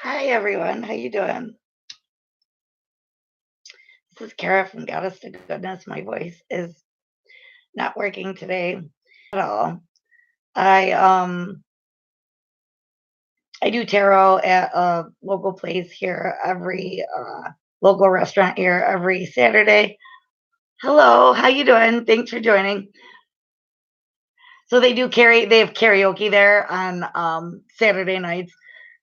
Hi everyone, how you doing? This is Kara from Goddess to Goodness. My voice is not working today at all. I I do tarot at a local place here every local restaurant here every Saturday. Hello, how you doing? Thanks for joining. So they have karaoke there on Saturday nights.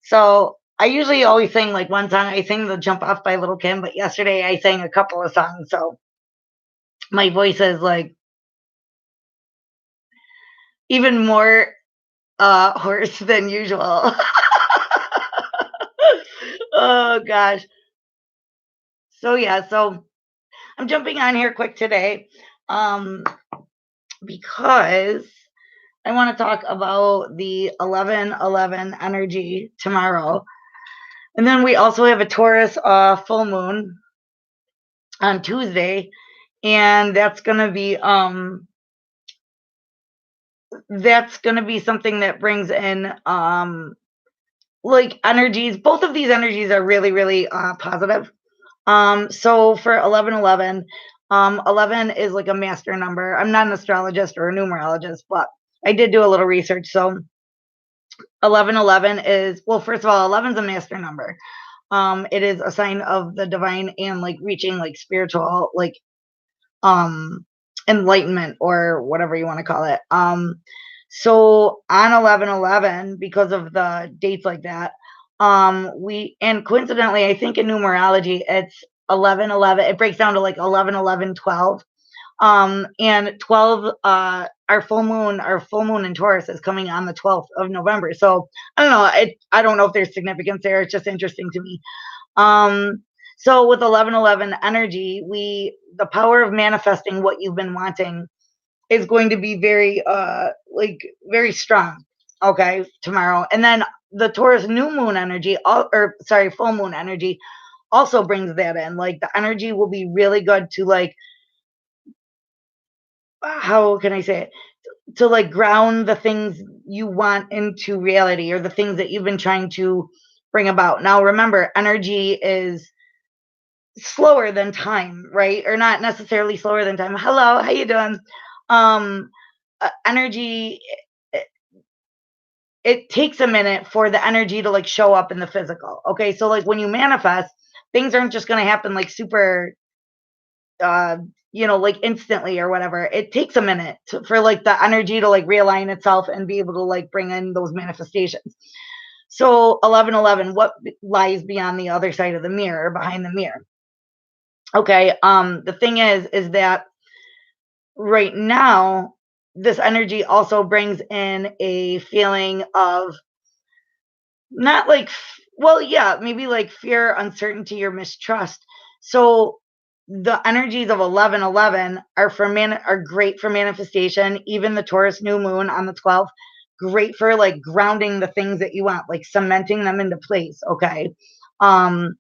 So I usually always sing like one song. I sing the Jump Off by Little Kim, but yesterday I sang a couple of songs, so my voice is like even more hoarse than usual. Oh gosh. So yeah, so I'm jumping on here quick today um because I want to talk about the 11/11 energy tomorrow. And then we also have a Taurus full moon on Tuesday, and that's going to be something that brings in like energies. Both of these energies are really positive. So for 11/11, 11 is like a master number. I'm not an astrologist or a numerologist, but I did do a little research. So 11/11 is, well, first of all, 11 is a master number. It is a sign of the divine and like reaching like spiritual like um enlightenment or whatever you want to call it. So on 11/11, because of the dates like that, we and coincidentally, I think in numerology it's 11/11. It breaks down to like 11/11/12. And 12, our full moon in Taurus is coming on the 12th of November. So I don't know. I don't know if there's significance there. It's just interesting to me. Um, so with 11/11 energy, the power of manifesting what you've been wanting is going to be very like very strong. Okay, tomorrow. And then the Taurus new moon energy, or sorry, full moon energy also brings that in. Like the energy will be really good to like, how can I say it? To like ground the things you want into reality, or the things that you've been trying to bring about. Now remember, energy is slower than time, right? Or not necessarily slower than time. Hello, how you doing? Energy, it, it takes a minute for the energy to like show up in the physical. Okay, so like when you manifest, things aren't just going to happen like super uh like instantly or whatever. It takes a minute for like the energy to like realign itself and be able to like bring in those manifestations. So 11/11, what lies beyond the other side of the mirror, behind the mirror? Okay, the thing is that right now, this energy also brings in a feeling of not like, well, yeah, maybe like fear, uncertainty, or mistrust. So the energies of 11/11 are great for manifestation. Even the Taurus new moon on the 12th, great for like grounding the things that you want, like cementing them into place. Okay, um,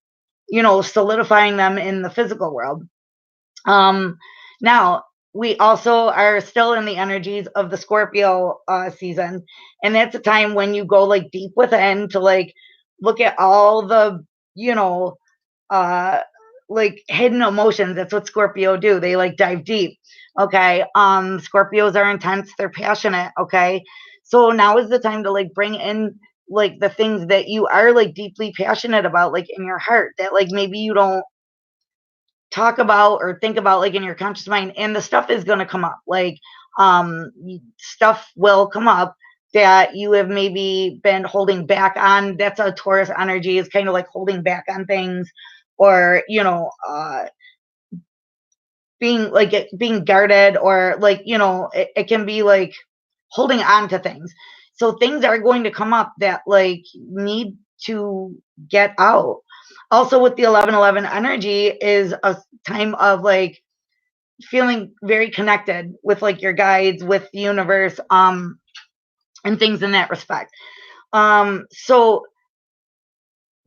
solidifying them in the physical world. Um, Now we also are still in the energies of the Scorpio season, and that's a time when you go like deep within to like look at all the, you know, uh like hidden emotions. That's what Scorpio do. They like dive deep. Okay. Scorpios are intense, they're passionate, okay? So now is the time to like bring in like the things that you are like deeply passionate about, like in your heart, that like maybe you don't talk about or think about like in your conscious mind, and the stuff is going to come up, like stuff will come up that you have maybe been holding back on. That's a Taurus energy, is kind of like holding back on things, or being guarded, or like it can be like holding on to things. So things are going to come up that like need to get out. Also with the 11/11 energy is a time of like feeling very connected with like your guides, with the universe, and things in that respect. So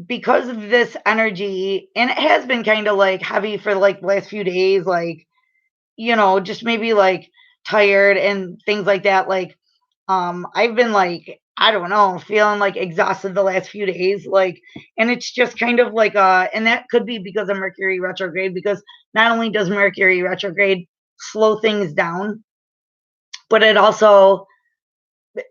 because of this energy, and it has been kind of like heavy for like the last few days, like just maybe like tired and things like that. Like I've been like I don't know, feeling like exhausted the last few days, like, and it's just kind of like, and that could be because of Mercury retrograde, because not only does Mercury retrograde slow things down, but it also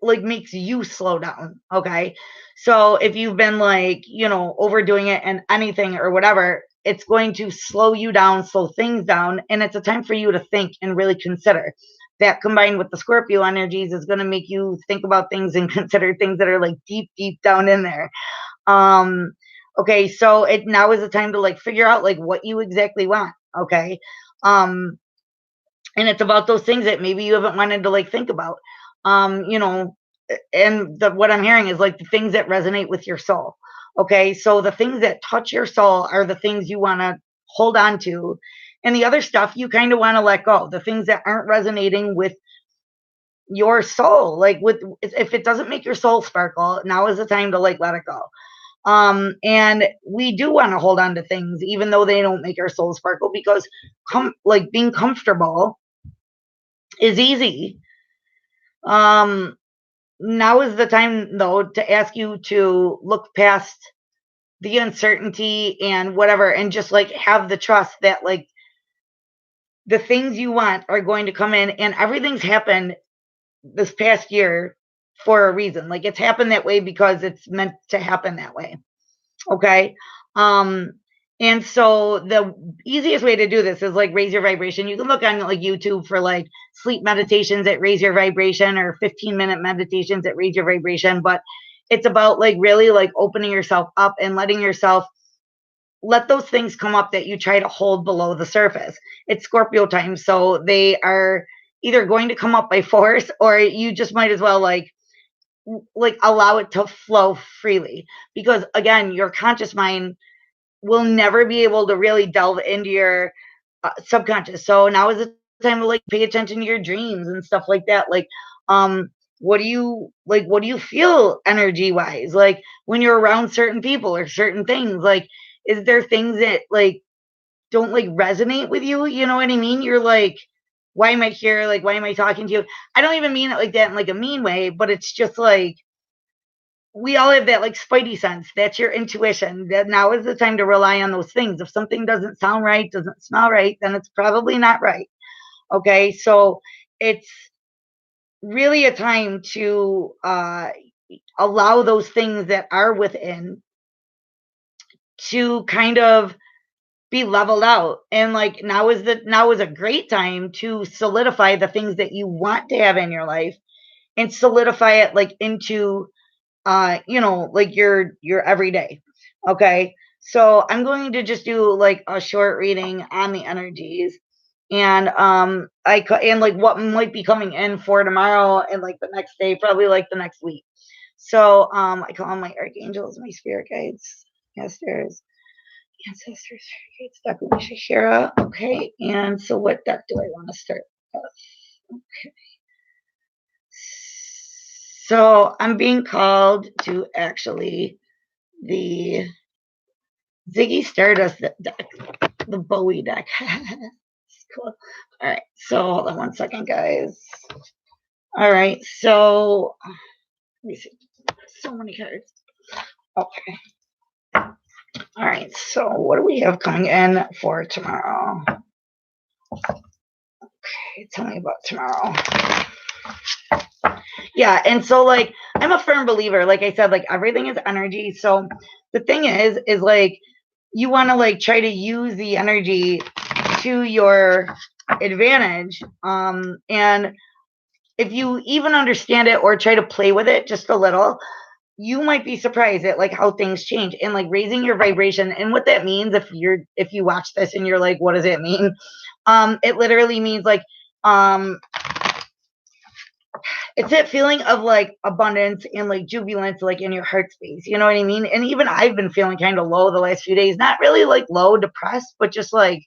like makes you slow down. Okay. So if you've been like, overdoing it and anything or whatever, it's going to slow you down, slow things down. And it's a time for you to think and really consider. That combined with the Scorpio energies is going to make you think about things and consider things that are like deep, deep down in there. Um, okay. So it now is the time to like figure out like what you exactly want. Okay. Um, and it's about those things that maybe you haven't wanted to like think about. um you know and what I'm hearing is like the things that resonate with your soul. Okay, so the things that touch your soul are the things you want to hold on to, and the other stuff you kind of want to let go, the things that aren't resonating with your soul, like with, if it doesn't make your soul sparkle, now is the time to like let it go. And we do want to hold on to things even though they don't make our soul sparkle, because like being comfortable is easy. Um, Now is the time, though, to ask you to look past the uncertainty and whatever, and just like have the trust that like the things you want are going to come in, and everything's happened this past year for a reason. Like it's happened that way because it's meant to happen that way. Okay. Um, and so the easiest way to do this is like raise your vibration. You can look on like YouTube for like sleep meditations that raise your vibration, or 15-minute meditations that raise your vibration. But it's about like really like opening yourself up and letting yourself let those things come up that you try to hold below the surface. It's Scorpio time, so they are either going to come up by force, or you just might as well like allow it to flow freely, because again your conscious mind will never be able to really delve into your subconscious. So now is the time to like pay attention to your dreams and stuff like that. Like, um, what do you like? What do you feel energy wise? Like when you're around certain people or certain things, like, is there things that like don't like resonate with you? You know what I mean? You're like, why am I here? Like, why am I talking to you? I don't even mean it like that in like a mean way, but it's just like, we all have that like spidey sense. That's your intuition. That now is the time to rely on those things. If something doesn't sound right, doesn't smell right, then it's probably not right. Okay. So it's really a time to allow those things that are within to kind of be leveled out. And like now is a great time to solidify the things that you want to have in your life, and solidify it like into like your everyday. Okay. So I'm going to just do like a short reading on the energies, and and like what might be coming in for tomorrow and like the next day, probably like the next week. So I call on my archangels, my spirit guides, ancestors, guides, Dr. Shara. Okay. And so what deck do I want to start with? Okay. So I'm being called to actually the Ziggy Stardust deck, the Bowie deck. Cool. All right. So hold on one second, guys. All right. So let me see. So many cards. Okay. All right. So what do we have coming in for tomorrow? Okay. Tell me about tomorrow. Yeah. And so like I'm a firm believer. Like I said, like everything is energy. So the thing is like you want to like try to use the energy to your advantage. And if you even understand it or try to play with it just a little, you might be surprised at like how things change, and like raising your vibration. And what that means, if you watch this and you're like, what does it mean? It literally means like it's that feeling of like abundance and like jubilance, like in your heart space. You know what I mean? And even I've been feeling kind of low the last few days, not really like low, depressed, but just like,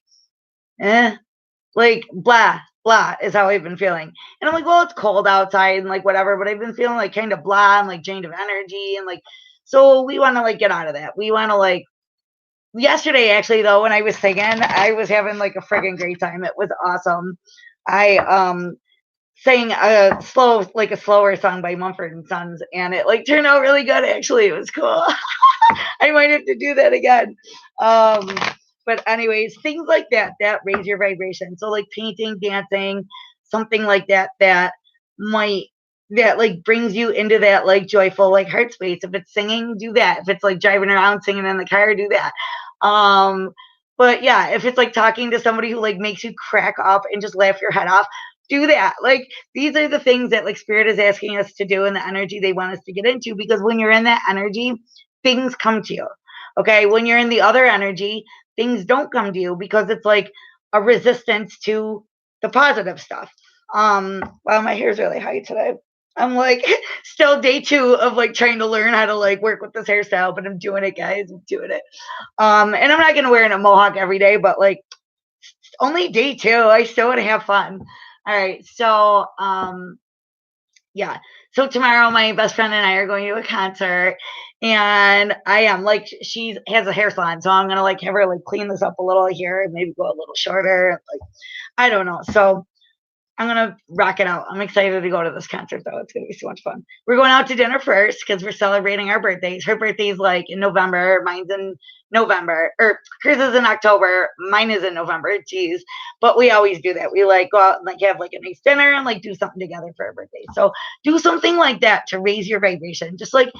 like blah, blah is how I've been feeling. And I'm like, well, it's cold outside and like whatever, but I've been feeling like kind of blah and like drained of energy. And like, so we want to like get out of that. We want to like, yesterday actually though, when I was singing, I was having like a freaking great time. It was awesome. I sang like a slower song by Mumford and Sons, and it like turned out really good. Actually, it was cool. I might have to do that again. Um, but anyways, things like that that raise your vibration. So like painting, dancing, something like that that might that like brings you into that like joyful like heart space. If it's singing, do that. If it's like driving around singing in the car, do that. Um, but yeah, if it's like talking to somebody who like makes you crack up and just laugh your head off, do that. Like these are the things that like spirit is asking us to do and the energy they want us to get into, because when you're in that energy, things come to you. Okay. When you're in the other energy, things don't come to you because it's like a resistance to the positive stuff. Wow, my hair's really high today. I'm like still day 2 of like trying to learn how to like work with this hairstyle, but I'm doing it, guys. I'm doing it. And I'm not gonna wear a mohawk every day, but like only day 2. I still want to have fun. All right. So yeah. So tomorrow my best friend and I are going to a concert, and I am like she has a hair salon, so I'm gonna like have her like clean this up a little here and maybe go a little shorter. Like I don't know. So I'm gonna rock it out. I'm excited to go to this concert though. It's gonna be so much fun. We're going out to dinner first because we're celebrating our birthdays. Her birthday's like in November, mine's in November, or hers is in October, mine is in November. Jeez, but we always do that. We like go out and like have like a nice dinner and like do something together for our birthday. So do something like that to raise your vibration. Just like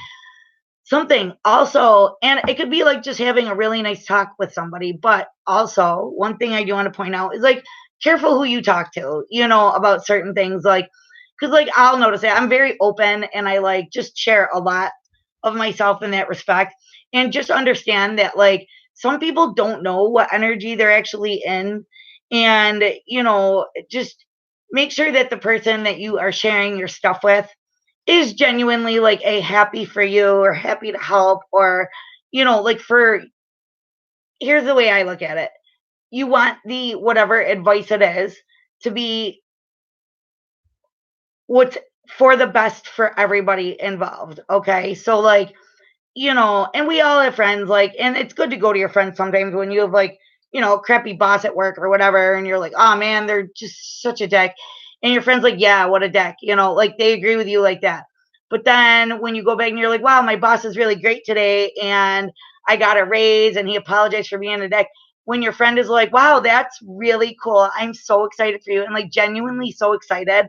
something also, and it could be like just having a really nice talk with somebody, but also one thing I do want to point out is like careful who you talk to, about certain things, like because like I'll notice that I'm very open and I like just share a lot of myself in that respect, and just understand that like some people don't know what energy they're actually in, and just make sure that the person that you are sharing your stuff with is genuinely like a happy for you or happy to help, or like for here's the way I look at it. You want the whatever advice it is to be what's for the best for everybody involved. Okay. So like, and we all have friends, like, and it's good to go to your friends sometimes when you have like, crappy boss at work or whatever, and you're like, oh man, they're just such a dick. And your friend's like, yeah, what a dick, like they agree with you like that. But then when you go back and you're like, wow, my boss is really great today, and I got a raise and he apologized for being a dick. When your friend is like, wow, that's really cool. I'm so excited for you. And like genuinely so excited,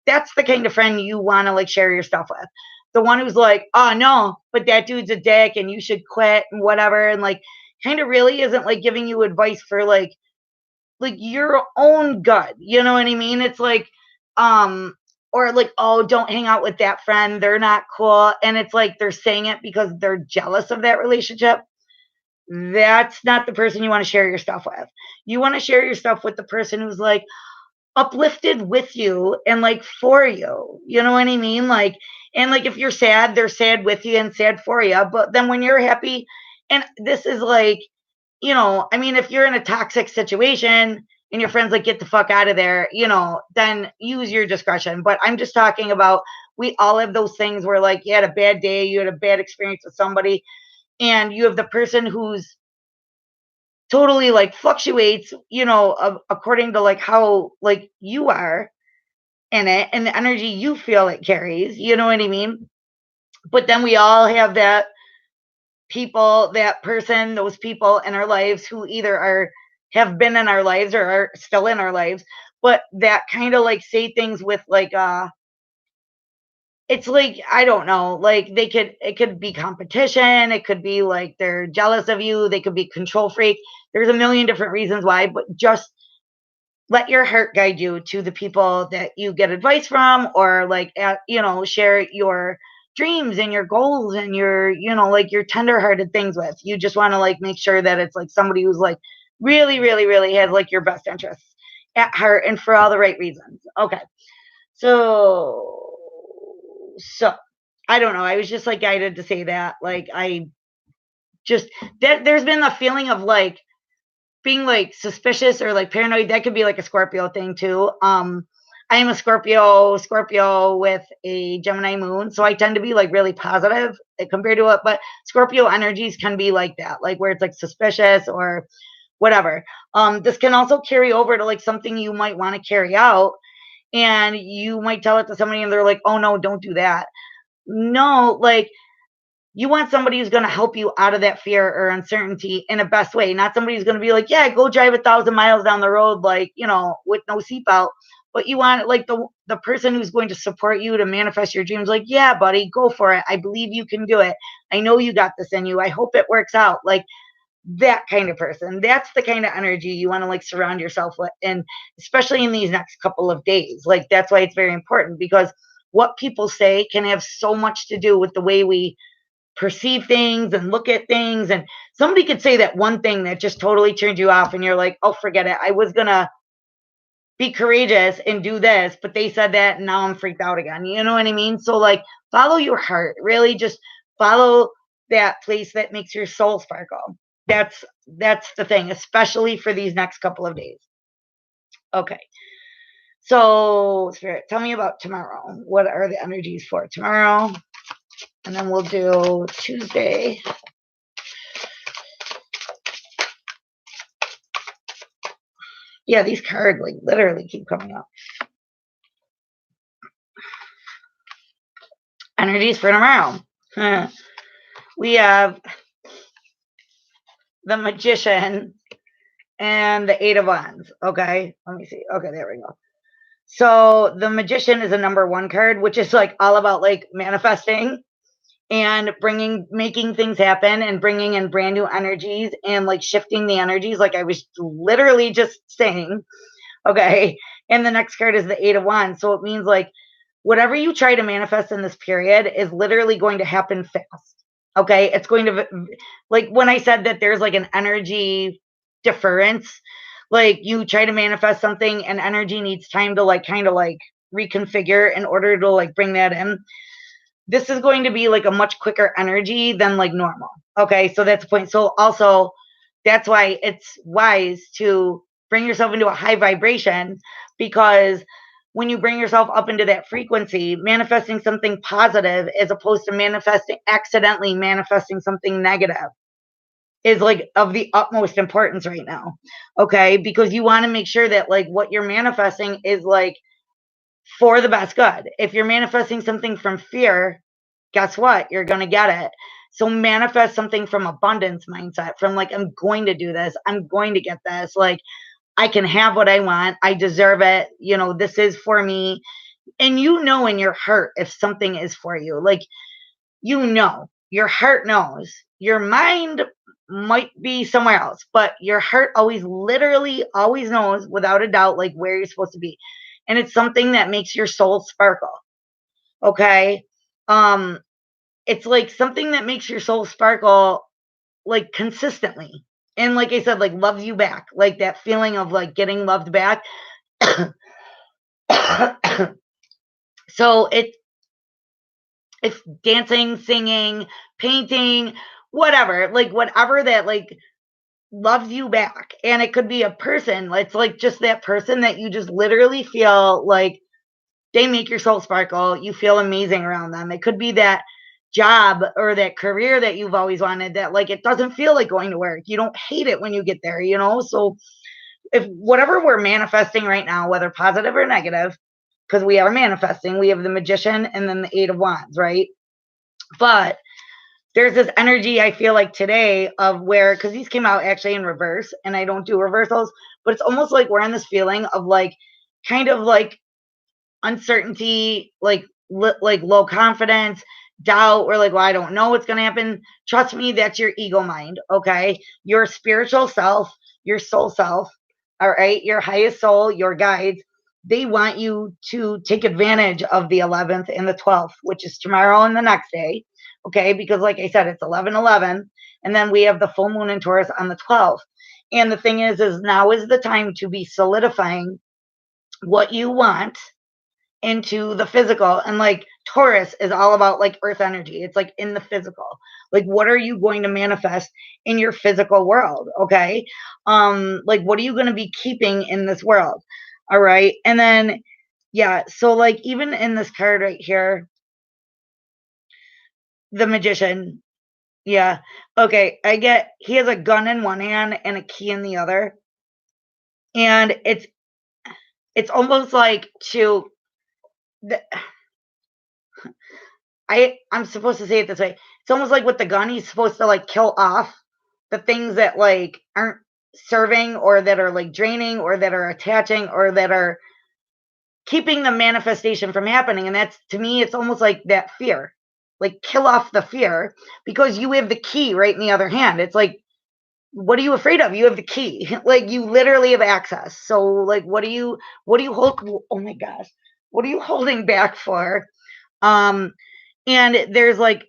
that's the kind of friend you want to like share your stuff with. The one who's like, oh no, but that dude's a dick and you should quit and whatever, and like kind of really isn't like giving you advice for like your own good. You know what I mean? It's like, or like, oh, don't hang out with that friend. They're not cool. And it's like they're saying it because they're jealous of that relationship. That's not the person you want to share your stuff with. You want to share your stuff with the person who's like, uplifted with you and like for you. You know what I mean? Like, and like if you're sad, they're sad with you and sad for you. But then when you're happy, and this is like, I mean, if you're in a toxic situation and your friends like get the fuck out of there, then use your discretion. But I'm just talking about we all have those things where like you had a bad day, you had a bad experience with somebody, and you have the person who's totally like fluctuates, according to like how like you are in it and the energy you feel it carries, you know what I mean? But then we all have that person, those people in our lives who either have been in our lives or are still in our lives, but that kind of like say things with like it's like I don't know, like it could be competition, it could be like they're jealous of you, they could be control freak. There's a million different reasons why, but just let your heart guide you to the people that you get advice from, or like share your dreams and your goals and your like your tenderhearted things with. You just want to like make sure that it's like somebody who's like really really really has like your best interests at heart and for all the right reasons. Okay. So I don't know, I was just like guided to say that, like I just that there's been a feeling of like being like suspicious or like paranoid. That could be like a Scorpio thing too. I am a Scorpio with a Gemini moon, so I tend to be like really positive compared to it. But Scorpio energies can be like that, like where it's like suspicious or whatever. This can also carry over to like something you might want to carry out, and you might tell it to somebody and they're like, oh no, don't do that. No, like, you want somebody who's going to help you out of that fear or uncertainty in a best way, not somebody who's going to be like, yeah, go drive 1,000 miles down the road, like, with no seatbelt. But you want like the person who's going to support you to manifest your dreams, like, yeah, buddy, go for it. I believe you can do it. I know you got this in you. I hope it works out. Like, that kind of person. That's the kind of energy you want to like surround yourself with. And especially in these next couple of days, like, that's why it's very important, because what people say can have so much to do with the way we perceive things and look at things. And somebody could say that one thing that just totally turned you off, and you're like, oh, forget it. I was going to be courageous and do this, but they said that, and now I'm freaked out again. You know what I mean? So, like, follow your heart. Really just follow that place that makes your soul sparkle. That's the thing, especially for these next couple of days. Okay. So, Spirit, tell me about tomorrow. What are the energies for tomorrow? And then we'll do Tuesday. Yeah, these cards like literally keep coming up. Energies for tomorrow. We have the Magician and the Eight of Wands. Okay, let me see. Okay, there we go. So the Magician is a number 1 card, which is like all about like manifesting and making things happen and bringing in brand new energies and like shifting the energies, like I was literally just saying. Okay, and the next card is the Eight of Wands. So it means like whatever you try to manifest in this period is literally going to happen fast. Okay, it's going to, like when I said that there's like an energy difference, like you try to manifest something and energy needs time to like kind of like reconfigure in order to like bring that in. This is going to be like a much quicker energy than like normal. Okay, so that's the point. So also, that's why it's wise to bring yourself into a high vibration, because when you bring yourself up into that frequency, manifesting something positive as opposed to accidentally manifesting something negative is like of the utmost importance right now. Okay, because you want to make sure that like what you're manifesting is like for the best good. If you're manifesting something from fear, guess what? You're going to get it. So manifest something from abundance mindset, from like, I'm going to do this. I'm going to get this. Like, I can have what I want. I deserve it. This is for me. And in your heart if something is for you. Like, your heart knows. Your mind might be somewhere else, but your heart literally always knows without a doubt, like where you're supposed to be. And it's something that makes your soul sparkle. Okay. It's like something that makes your soul sparkle like consistently. And like I said, like loves you back, like that feeling of like getting loved back. So it's dancing, singing, painting, whatever, like whatever that like loves you back. And it could be a person. It's like just that person that you just literally feel like they make your soul sparkle. You feel amazing around them. It could be that job or that career that you've always wanted, that like it doesn't feel like going to work. You don't hate it when you get there, So if whatever we're manifesting right now, whether positive or negative, because we are manifesting, we have the Magician and then the Eight of Wands, right? But there's this energy I feel like today of where, because these came out actually in reverse, and I don't do reversals, but it's almost like we're in this feeling of like kind of like uncertainty, like low confidence, doubt. We're like, well, I don't know what's going to happen. Trust me, that's your ego mind. Okay, your spiritual self, your soul self, all right, your highest soul, your guides, they want you to take advantage of the 11th and the 12th, which is tomorrow and the next day. Okay, because like I said, it's 11/11, and then we have the full moon in Taurus on the 12th. And the thing is now is the time to be solidifying what you want into the physical. And like Taurus is all about like earth energy. It's like in the physical. Like, what are you going to manifest in your physical world? Okay. Like, what are you going to be keeping in this world? All right. And then, yeah. So like, even in this card right here, the Magician. Yeah. Okay. He has a gun in one hand and a key in the other. And it's almost like the, I'm supposed to say it this way. It's almost like with the gun, he's supposed to like kill off the things that like aren't serving or that are like draining or that are attaching or that are keeping the manifestation from happening. And that's, to me, it's almost like that fear. Like kill off the fear because you have the key right in the other hand. It's like, what are you afraid of? You have the key. Like you literally have access. So like what do you hold, oh my gosh. What are you holding back for? Um and there's like,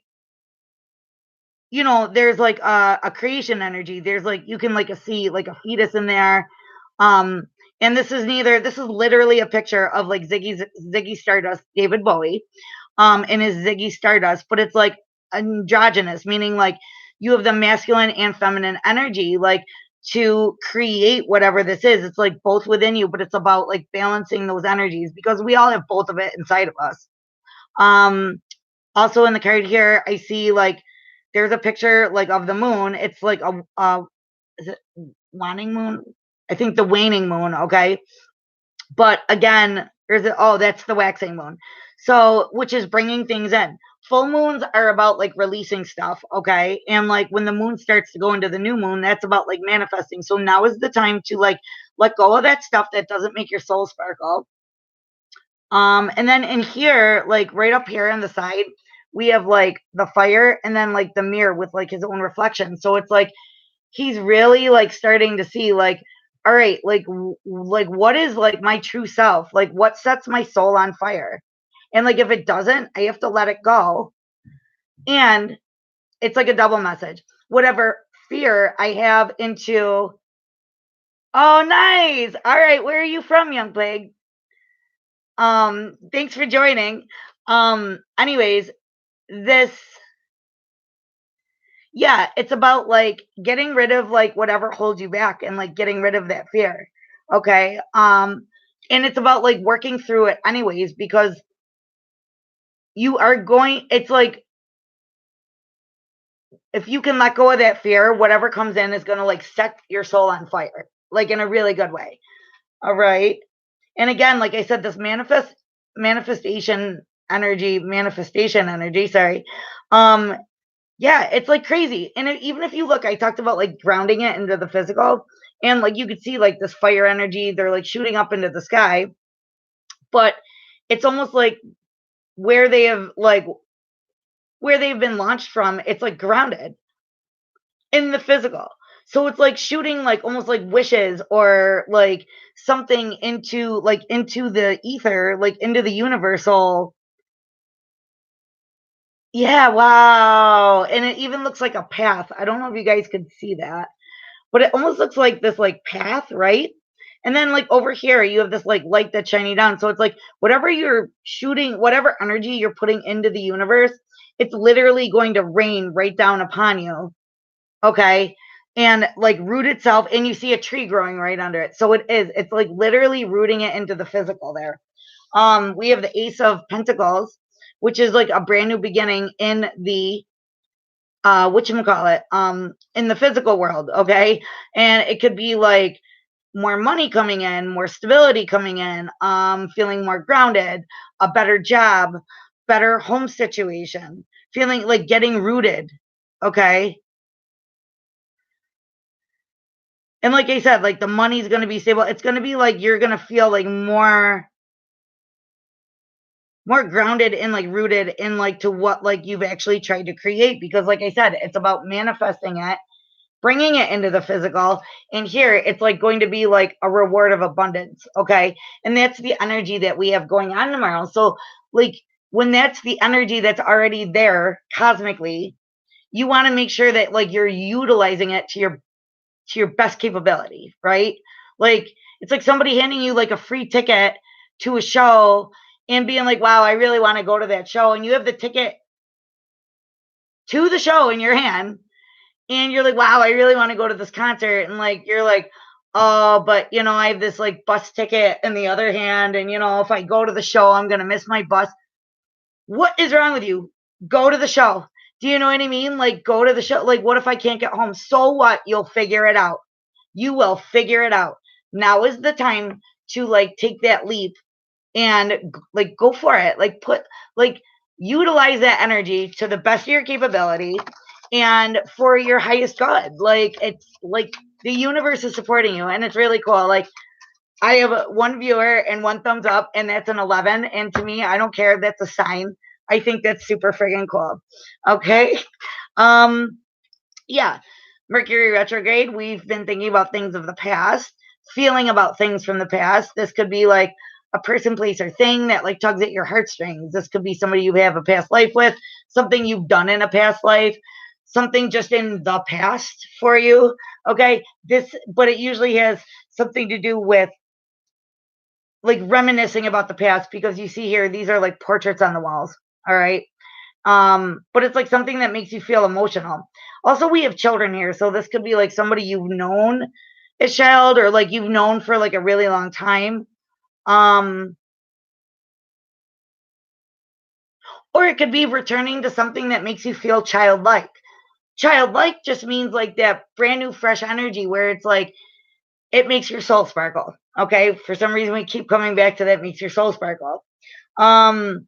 there's like a creation energy. There's like you can like see like a fetus in there. Um, and this is literally a picture of like Ziggy Stardust, David Bowie, and his Ziggy Stardust, but it's like androgynous, meaning like you have the masculine and feminine energy, like to create whatever this is. It's like both within you, but it's about like balancing those energies because we all have both of it inside of us. Um, Also in the card here, I see like there's a picture like of the moon. It's like a is it waning moon? I think the waning moon, okay? But again, that's the waxing moon. So, which is bringing things in. Full moons are about like releasing stuff, okay? And like when the moon starts to go into the new moon, that's about like manifesting. So now is the time to like let go of that stuff that doesn't make your soul sparkle. And then in here, like right up here on the side, we have like the fire and then like the mirror with like his own reflection. So it's like he's really like starting to see like, all right, like like what is like my true self? Like what sets my soul on fire? And like if it doesn't, I have to let it go. And it's like a double message. Whatever fear I have into, oh nice. All right, where are you from, young plague? Thanks for joining. Anyways, this yeah, it's about like getting rid of like whatever holds you back and like getting rid of that fear. Okay? And it's about like working through it anyways because you are going it's like if you can let go of that fear, whatever comes in is going to like set your soul on fire, like in a really good way. All right? And again, like I said, this manifestation energy, sorry. Um Yeah, it's like crazy. And even if you look, I talked about like grounding it into the physical, and like you could see like this fire energy, they're like shooting up into the sky, but it's almost like where they have like where they've been launched from, it's like grounded in the physical. So it's like shooting like almost like wishes or like something into the ether, like into the universal. Yeah, wow. And it even looks like a path. I don't know if you guys could see that. But it almost looks like this like path, right? And then like over here, you have this like light that's shining down. So it's like whatever you're shooting, whatever energy you're putting into the universe, it's literally going to rain right down upon you. Okay. And like root itself, and you see a tree growing right under it. So it's like literally rooting it into the physical there. We have the Ace of Pentacles, which is like a brand new beginning in the whatchamacallit, in the physical world, okay? And it could be like more money coming in, more stability coming in, feeling more grounded, a better job, better home situation, feeling like getting rooted, okay? And like I said, like the money's gonna be stable. It's gonna be like you're gonna feel like more grounded and like rooted in like to what like you've actually tried to create because like I said, it's about manifesting it, bringing it into the physical. And here it's like going to be like a reward of abundance. Okay. And that's the energy that we have going on tomorrow. So, like, when that's the energy that's already there cosmically, you want to make sure that like you're utilizing it to your best capability, right? Like, it's like somebody handing you like a free ticket to a show and being like, wow, I really want to go to that show. And you have the ticket to the show in your hand and you're like, wow, I really want to go to this concert. And like, you're like, oh, but I have this like bus ticket in the other hand. And if I go to the show, I'm going to miss my bus. What is wrong with you? Go to the show. Do you know what I mean? Like, go to the show. Like, what if I can't get home? So what? You'll figure it out. You will figure it out. Now is the time to like take that leap and like go for it. Like like utilize that energy to the best of your capability and for your highest good. Like it's like the universe is supporting you and it's really cool. Like I have one viewer and one thumbs up, and that's an 11. And to me, I don't care. That's a sign. I think that's super friggin' cool. Okay. Um, yeah. Mercury retrograde, we've been thinking about things of the past, feeling about things from the past. This could be like a person, place, or thing that like tugs at your heartstrings. This could be somebody you have a past life with, something you've done in a past life, something just in the past for you. Okay. But it usually has something to do with like reminiscing about the past because you see here, these are like portraits on the walls. All right. But it's like something that makes you feel emotional. Also, we have children here, so this could be like somebody you've known as child or like you've known for like a really long time. Um, or it could be returning to something that makes you feel childlike. Childlike just means like that brand new fresh energy where it's like it makes your soul sparkle. Okay. For some reason we keep coming back to that makes your soul sparkle. Um,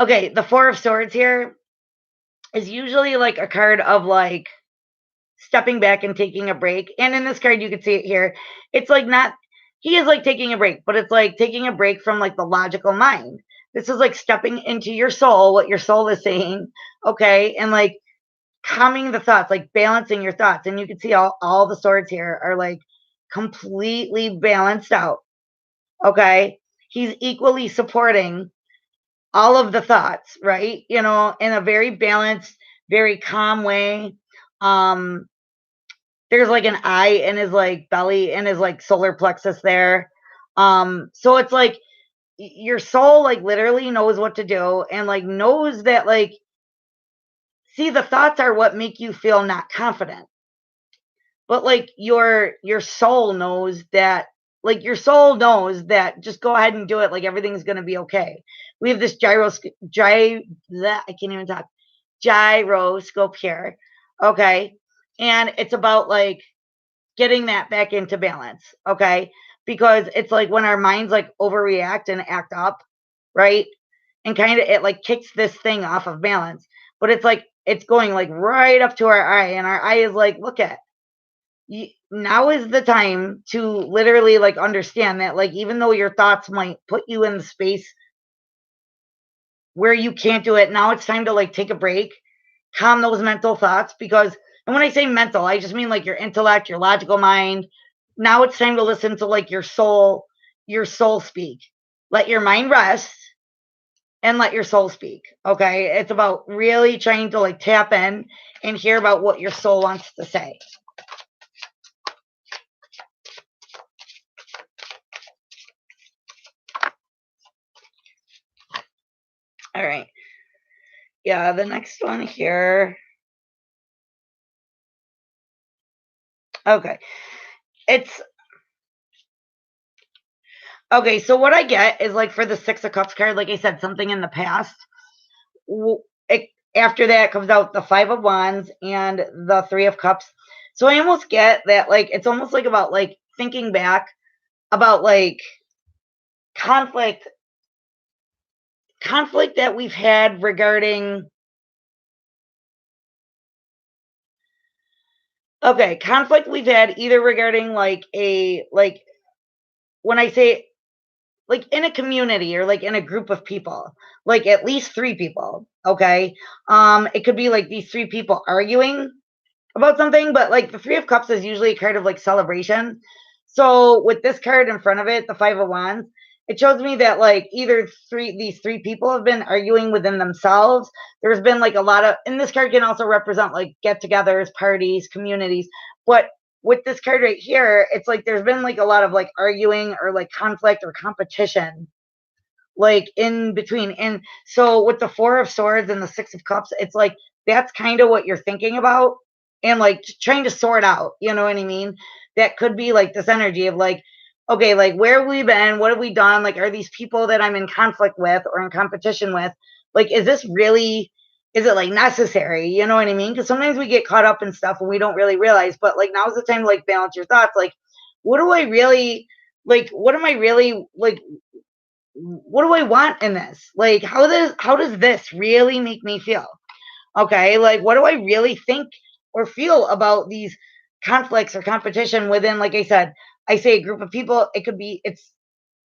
okay, the Four of Swords here is usually like a card of like stepping back and taking a break. And in this card, you can see it here. It's like not, he is like taking a break, but it's like taking a break from like the logical mind. This is like stepping into your soul, what your soul is saying. Okay. And like calming the thoughts, like balancing your thoughts. And you can see all the swords here are like completely balanced out. Okay. He's equally supporting all of the thoughts, right? You know, in a very balanced, very calm way. Um, there's like an eye in his like belly and his like solar plexus there. So it's like your soul like literally knows what to do and like knows that like see the thoughts are what make you feel not confident. But like your soul knows that like your soul knows that just go ahead and do it like everything's going to be okay. We have this I can't even talk. Gyroscope here. Okay? And it's about like getting that back into balance, okay? Because it's like when our minds like overreact and act up, right? And kind of it like kicks this thing off of balance. But it's like it's going like right up to our eye and our eye is like, look at now is the time to literally like understand that like even though your thoughts might put you in the space where you can't do it, now it's time to like take a break, calm those mental thoughts because and when I say mental, I just mean like your intellect, your logical mind. Now it's time to listen to like your soul speak. Let your mind rest and let your soul speak. Okay? It's about really trying to like tap in and hear about what your soul wants to say. All right. Yeah, the next one here. Okay. It's okay. So what I get is like for the Six of Cups card, like I said, something in the past. It, after that comes out the Five of Wands and the Three of Cups. So I almost get that like it's almost like about like thinking back about like conflict conflict that we've had regarding okay, conflict we've had either regarding like a like when I say like in a community or like in a group of people, like at least three people, okay? It could be like these three people arguing about something, but like the Three of Cups is usually a card of like celebration. So with this card in front of it, the Five of Wands, it shows me that like either these three people have been arguing within themselves. There's been like a lot of, and this card can also represent like get-togethers, parties, communities. But with this card right here, it's like there's been like a lot of like arguing or like conflict or competition like in between. And so with the Four of Swords and the Six of Cups, it's like that's kind of what you're thinking about and like trying to sort out, you know what I mean? That could be like this energy of like, okay, like where have we been? What have we done? Like, are these people that I'm in conflict with or in competition with? Like, is this really, is it like necessary? You know what I mean? Because sometimes we get caught up in stuff and we don't really realize, but like now's the time to like balance your thoughts. Like, what do I really like? What am I really like? What do I want in this? Like, how does this really make me feel? Okay, like what do I really think or feel about these conflicts or competition within, like I said, I say a group of people, it could be it's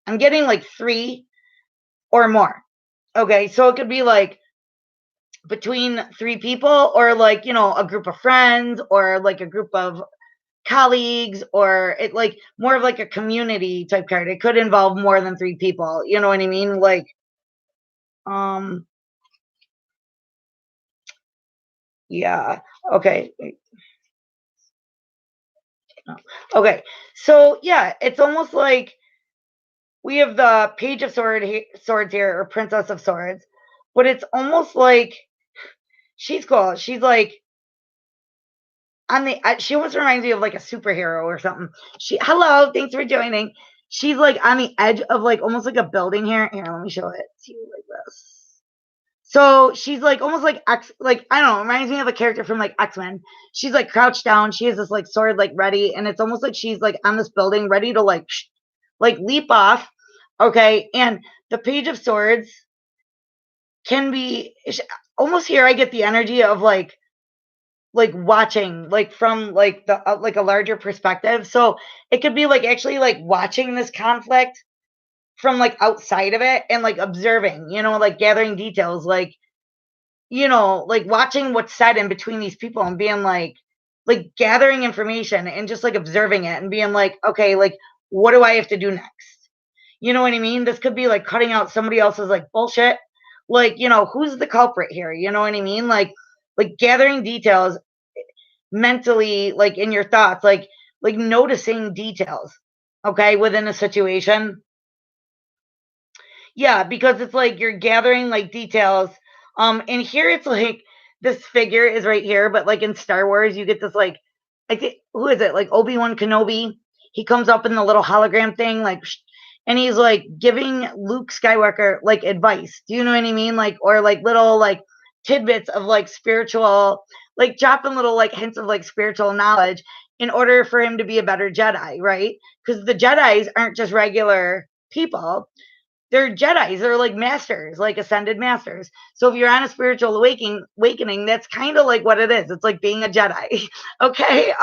I'm getting like three or more. Okay, so it could be like between three people or like, a group of friends or like a group of colleagues or it like more of like a community type card. It could involve more than three people. You know what I mean? Like, um, yeah. Okay. Okay. So yeah, it's almost like we have the Page of Swords here, or Princess of Swords, but it's almost like she's cool. She's like she almost reminds me of like a superhero or something. Hello, thanks for joining. She's like on the edge of like almost like a building here. Here, let me show it to you like this. So she's like almost like I don't know, reminds me of a character from like X-Men. She's like crouched down. She has this like sword like ready, and it's almost like she's like on this building ready to like leap off. Okay, and the Page of Swords can be almost here. I get the energy of like watching like from like the like a larger perspective. So it could be like actually like watching this conflict from like outside of it and like observing, like gathering details, like like watching what's said in between these people and being like gathering information and just like observing it and being like, okay, like what do I have to do next? You know what I mean? This could be like cutting out somebody else's like bullshit. Like, who's the culprit here? You know what I mean? Like gathering details mentally, like in your thoughts, like noticing details, okay, within a situation. Yeah, because it's like you're gathering like details. And here it's like this figure is right here, but like in Star Wars, you get this like I think who is it? Like Obi-Wan Kenobi. He comes up in the little hologram thing, like and he's like giving Luke Skywalker like advice. Do you know what I mean? Like or like little like tidbits of like spiritual, like dropping little like hints of like spiritual knowledge in order for him to be a better Jedi, right? Because the Jedis aren't just regular people, they're Jedis. They're like masters, like ascended masters. So if you're on a spiritual awakening, that's kind of like what it is. It's like being a Jedi. Okay.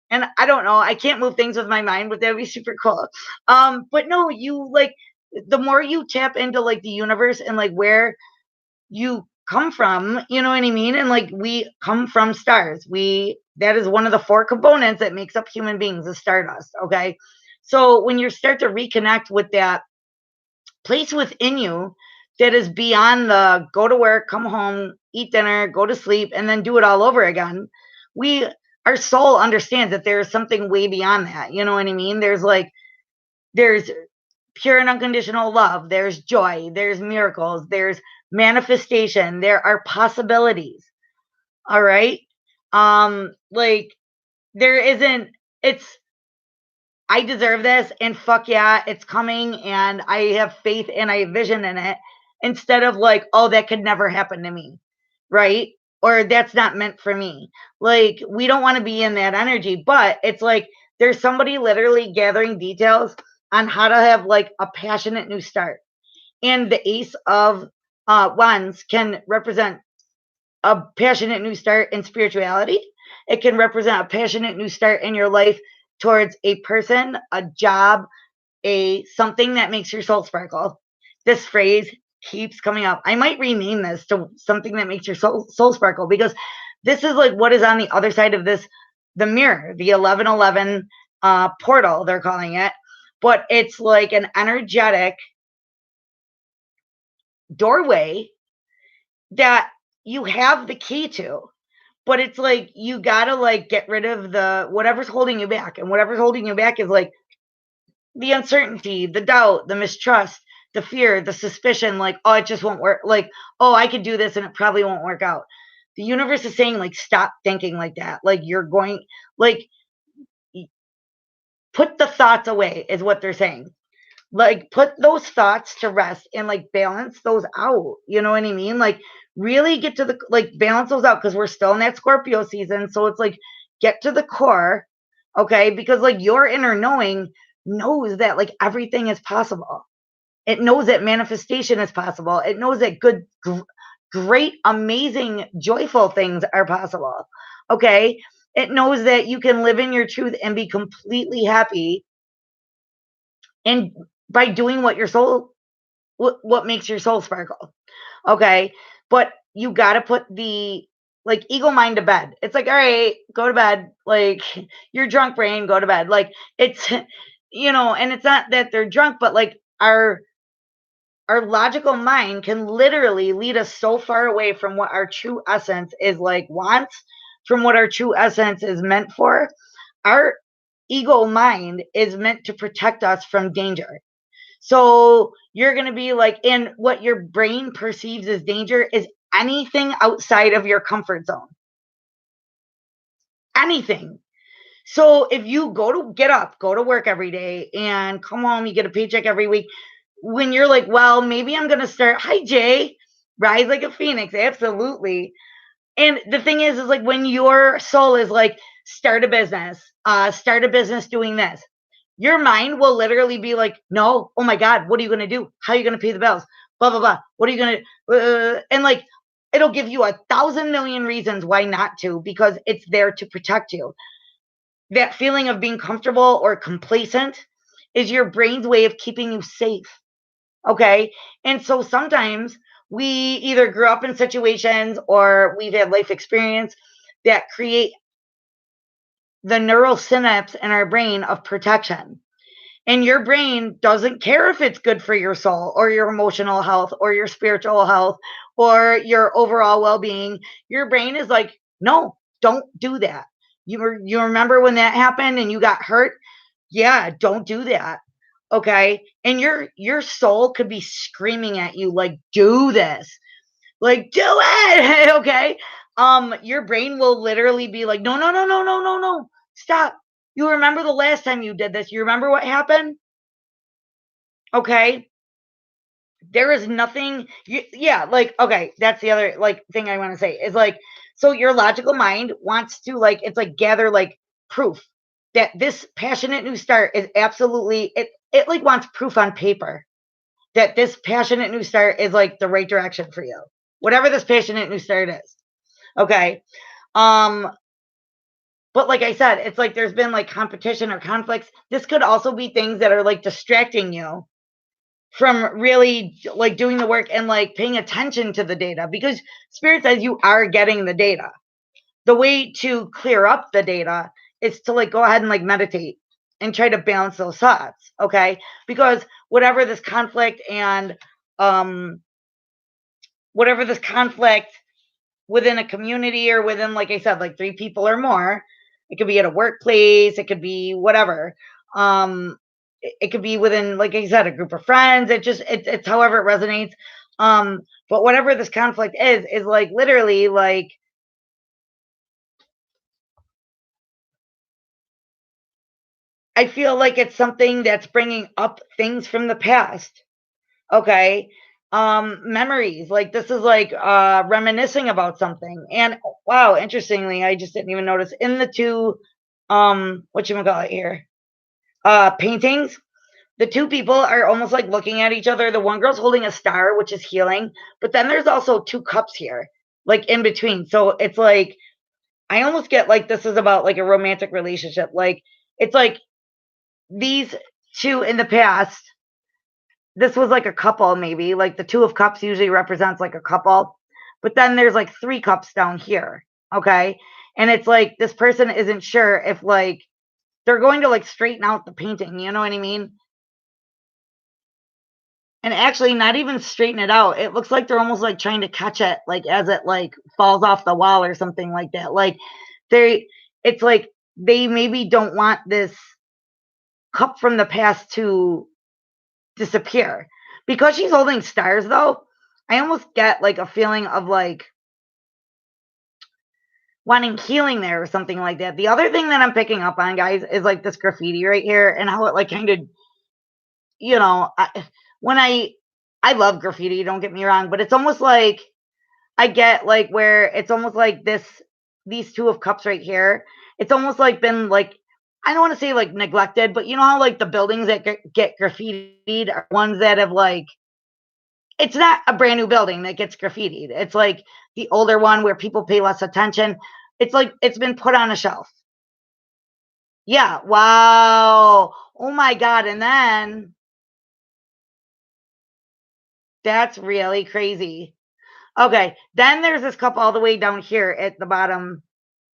And I don't know, I can't move things with my mind, but that would be super cool. But no, you like the more you tap into like the universe and like where you come from, you know what I mean? And like we come from stars. That is one of the four components that makes up human beings, is stardust. Okay. So when you start to reconnect with that place within you that is beyond the go to work, come home, eat dinner, go to sleep, and then do it all over again. Our soul understands that there is something way beyond that. You know what I mean? There's pure and unconditional love, there's joy, there's miracles, there's manifestation, there are possibilities. All right. Like there isn't, it's I deserve this and fuck yeah, it's coming and I have faith and I have vision in it, instead of like, oh, that could never happen to me. Right? Or that's not meant for me. Like, we don't want to be in that energy, but it's like there's somebody literally gathering details on how to have like a passionate new start. And the Ace of Wands can represent a passionate new start in spirituality. It can represent a passionate new start in your life towards a person, a job, a something that makes your soul sparkle. This phrase keeps coming up. I might rename this to something that makes your soul sparkle, because this is like what is on the other side of this, the mirror, the 1111 portal, they're calling it. But it's like an energetic doorway that you have the key to, but it's like you gotta like get rid of the whatever's holding you back, and whatever's holding you back is like the uncertainty, the doubt, the mistrust, the fear, the suspicion, like, oh, it just won't work, like, oh, I could do this and it probably won't work out. The universe is saying like stop thinking like that, like you're going, like, put the thoughts away is what they're saying. Like put those thoughts to rest and like balance those out. You know what I mean? Like really get to balance those out, because we're still in that Scorpio season. So it's like get to the core. Okay, because like your inner knowing knows that like everything is possible. It knows that manifestation is possible. It knows that great, amazing, joyful things are possible. Okay. It knows that you can live in your truth and be completely happy, and by doing what makes your soul sparkle. Okay. But you got to put the like ego mind to bed. It's like, all right, go to bed. Like your drunk brain, go to bed. Like it's, and it's not that they're drunk, but like our logical mind can literally lead us so far away from what our true essence is like wants, from what our true essence is meant for. Our ego mind is meant to protect us from danger. So you're going to be like, and what your brain perceives as danger is anything outside of your comfort zone. Anything. So if you get up, go to work every day and come home, you get a paycheck every week. When you're like, well, maybe I'm going to start, hi, Jay, rise like a phoenix. Absolutely. And the thing is like when your soul is like, start a business doing this, your mind will literally be like, no, oh my God, what are you going to do? How are you going to pay the bills? Blah, blah, blah. What are you going to, and like, it'll give you 1,000,000,000 reasons why not to, because it's there to protect you. That feeling of being comfortable or complacent is your brain's way of keeping you safe. Okay. And so sometimes we either grew up in situations or we've had life experience that create the neural synapse in our brain of protection. And your brain doesn't care if it's good for your soul or your emotional health or your spiritual health or your overall well being. Your brain is like, no, don't do that. You remember when that happened and you got hurt? Yeah, don't do that. Okay. And your soul could be screaming at you like, do this. Like, do it. Okay. Your brain will literally be like, no, no, no, no, no, no, no. Stop. You remember the last time you did this? You remember what happened? Okay. There is nothing yeah, like, okay, that's the other like thing I want to say is like, so your logical mind wants to like, it's like gather like proof that this passionate new start is absolutely it like wants proof on paper that this passionate new start is like the right direction for you. Whatever this passionate new start is. Okay. Um but like I said, it's like there's been like competition or conflicts. This could also be things that are like distracting you from really like doing the work and like paying attention to the data, because spirit says you are getting the data. The way to clear up the data is to like go ahead and like meditate and try to balance those thoughts. Okay. Because um whatever this conflict within a community or within, like I said, like three people or more, it could be at a workplace, it could be whatever. It could be within, like I said, a group of friends. It's however it resonates. But whatever this conflict is like literally like, I feel like it's something that's bringing up things from the past. Okay. Memories. Like this is like reminiscing about something. And wow, interestingly, I just didn't even notice in the two whatchamacallit here. Paintings, the two people are almost like looking at each other. The one girl's holding a star, which is healing, but then there's also two cups here, like in between. So it's like I almost get like this is about like a romantic relationship. Like it's like these two in the past, this was like a couple, maybe. Like the two of cups usually represents like a couple, but then there's like three cups down here. Okay. And it's like this person isn't sure if like they're going to like straighten out the painting, you know what I mean? And actually not even straighten it out. It looks like they're almost like trying to catch it like as it like falls off the wall or something like that. Like they it's like they maybe don't want this cup from the past to disappear. Because she's holding stars though, I almost get like a feeling of like wanting healing there or something like that. The other thing that I'm picking up on, guys, is like this graffiti right here and how it like kind of, you know, when I love graffiti, don't get me wrong, but it's almost like I get like where it's almost like these two of cups right here. It's almost like been like I don't want to say like neglected, but you know how like the buildings that get graffitied are ones that have like, it's not a brand new building that gets graffitied. It's like the older one where people pay less attention. It's like it's been put on a shelf. Yeah. Wow. Oh my God. And then that's really crazy. Okay. Then there's this cup all the way down here at the bottom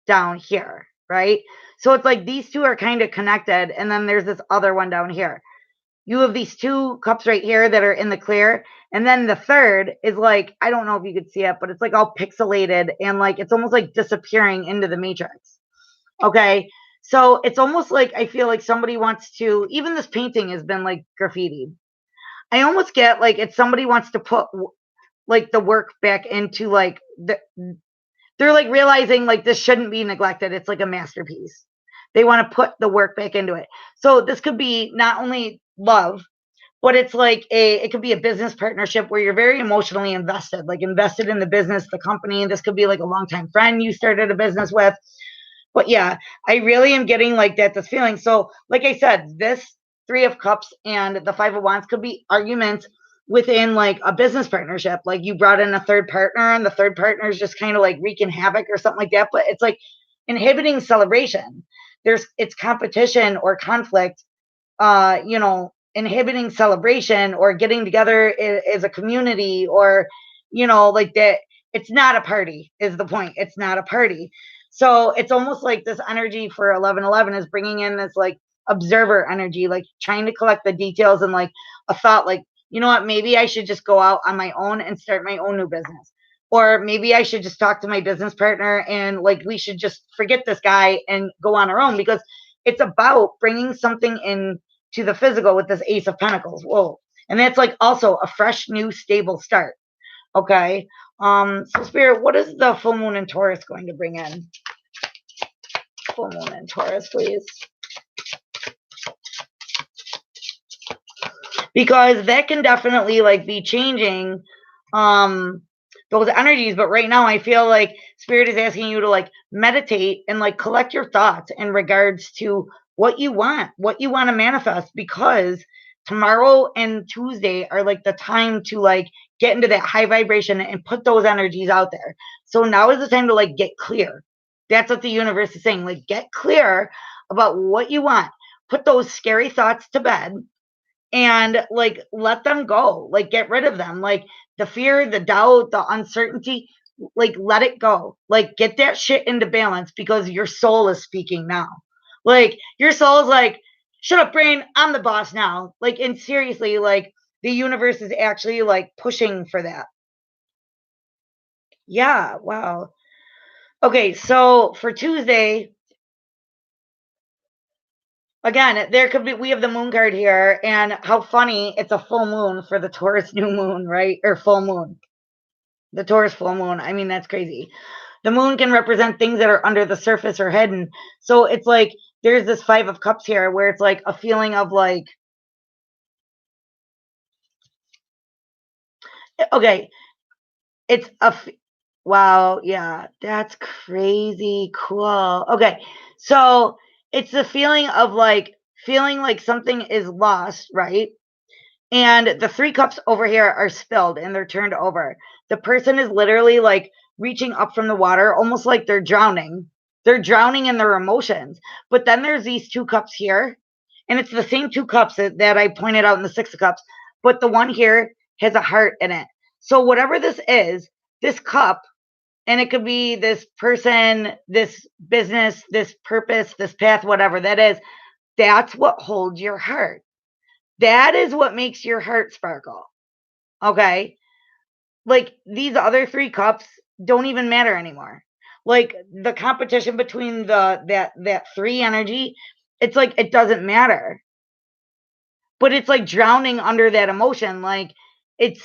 down here, right? So it's like these two are kind of connected. And then there's this other one down here. You have these two cups right here that are in the clear. And then the third is like, I don't know if you could see it, but it's like all pixelated and like it's almost like disappearing into the matrix. Okay. So it's almost like I feel like somebody wants to, even this painting has been like graffitied. I almost get like it's somebody wants to put like the work back into like they're like realizing like this shouldn't be neglected. It's like a masterpiece. They want to put the work back into it. So this could be not only love, but it's like it could be a business partnership where you're very emotionally invested, like invested in the business, the company. This could be like a longtime friend you started a business with. But yeah, I really am getting like that this feeling. So, like I said, this Three of Cups and the Five of Wands could be arguments within like a business partnership. Like you brought in a third partner, and the third partner is just kind of like wreaking havoc or something like that. But it's like inhibiting celebration. It's competition or conflict. Inhibiting celebration or getting together as a community, or like that. It's not a party. Is the point? It's not a party. So it's almost like this energy for 1111 is bringing in this like observer energy, like trying to collect the details and like a thought like, you know what, maybe I should just go out on my own and start my own new business. Or maybe I should just talk to my business partner and like we should just forget this guy and go on our own, because it's about bringing something in to the physical with this Ace of Pentacles. Whoa. And that's like also a fresh, new, stable start. Okay. So Spirit, what is the full moon in Taurus going to bring in? Full moon in Taurus, please. Because that can definitely like be changing those energies. But right now I feel like Spirit is asking you to like meditate and like collect your thoughts in regards to what you want to manifest, because tomorrow and Tuesday are like the time to like get into that high vibration and put those energies out there. So now is the time to like get clear. That's what the universe is saying. Like get clear about what you want. Put those scary thoughts to bed and like let them go, like get rid of them, like the fear, the doubt, the uncertainty, like let it go, like get that shit into balance, because your soul is speaking now. Like your soul is like, shut up brain, I'm the boss now. Like, and seriously, like the universe is actually like pushing for that. Yeah, wow. Okay, so for Tuesday, again, there could be, we have the moon card here, and how funny, it's a full moon for the Taurus new moon, right? Or full moon. The Taurus full moon. I mean, that's crazy. The moon can represent things that are under the surface or hidden. So it's like there's this Five of Cups here where it's like a feeling of like, okay, it's wow, yeah, that's crazy cool. Okay, so it's the feeling of like feeling like something is lost, right? And the three cups over here are spilled and they're turned over. The person is literally like reaching up from the water, almost like they're drowning. They're drowning in their emotions. But then there's these two cups here, and it's the same two cups that I pointed out in the Six of Cups, but the one here has a heart in it. So, whatever this is, this cup, and it could be this person, this business, this purpose, this path, whatever that is, that's what holds your heart. That is what makes your heart sparkle. Okay? Like these other three cups don't even matter anymore. Like the competition between that three energy, it's like it doesn't matter. But it's like drowning under that emotion. Like it's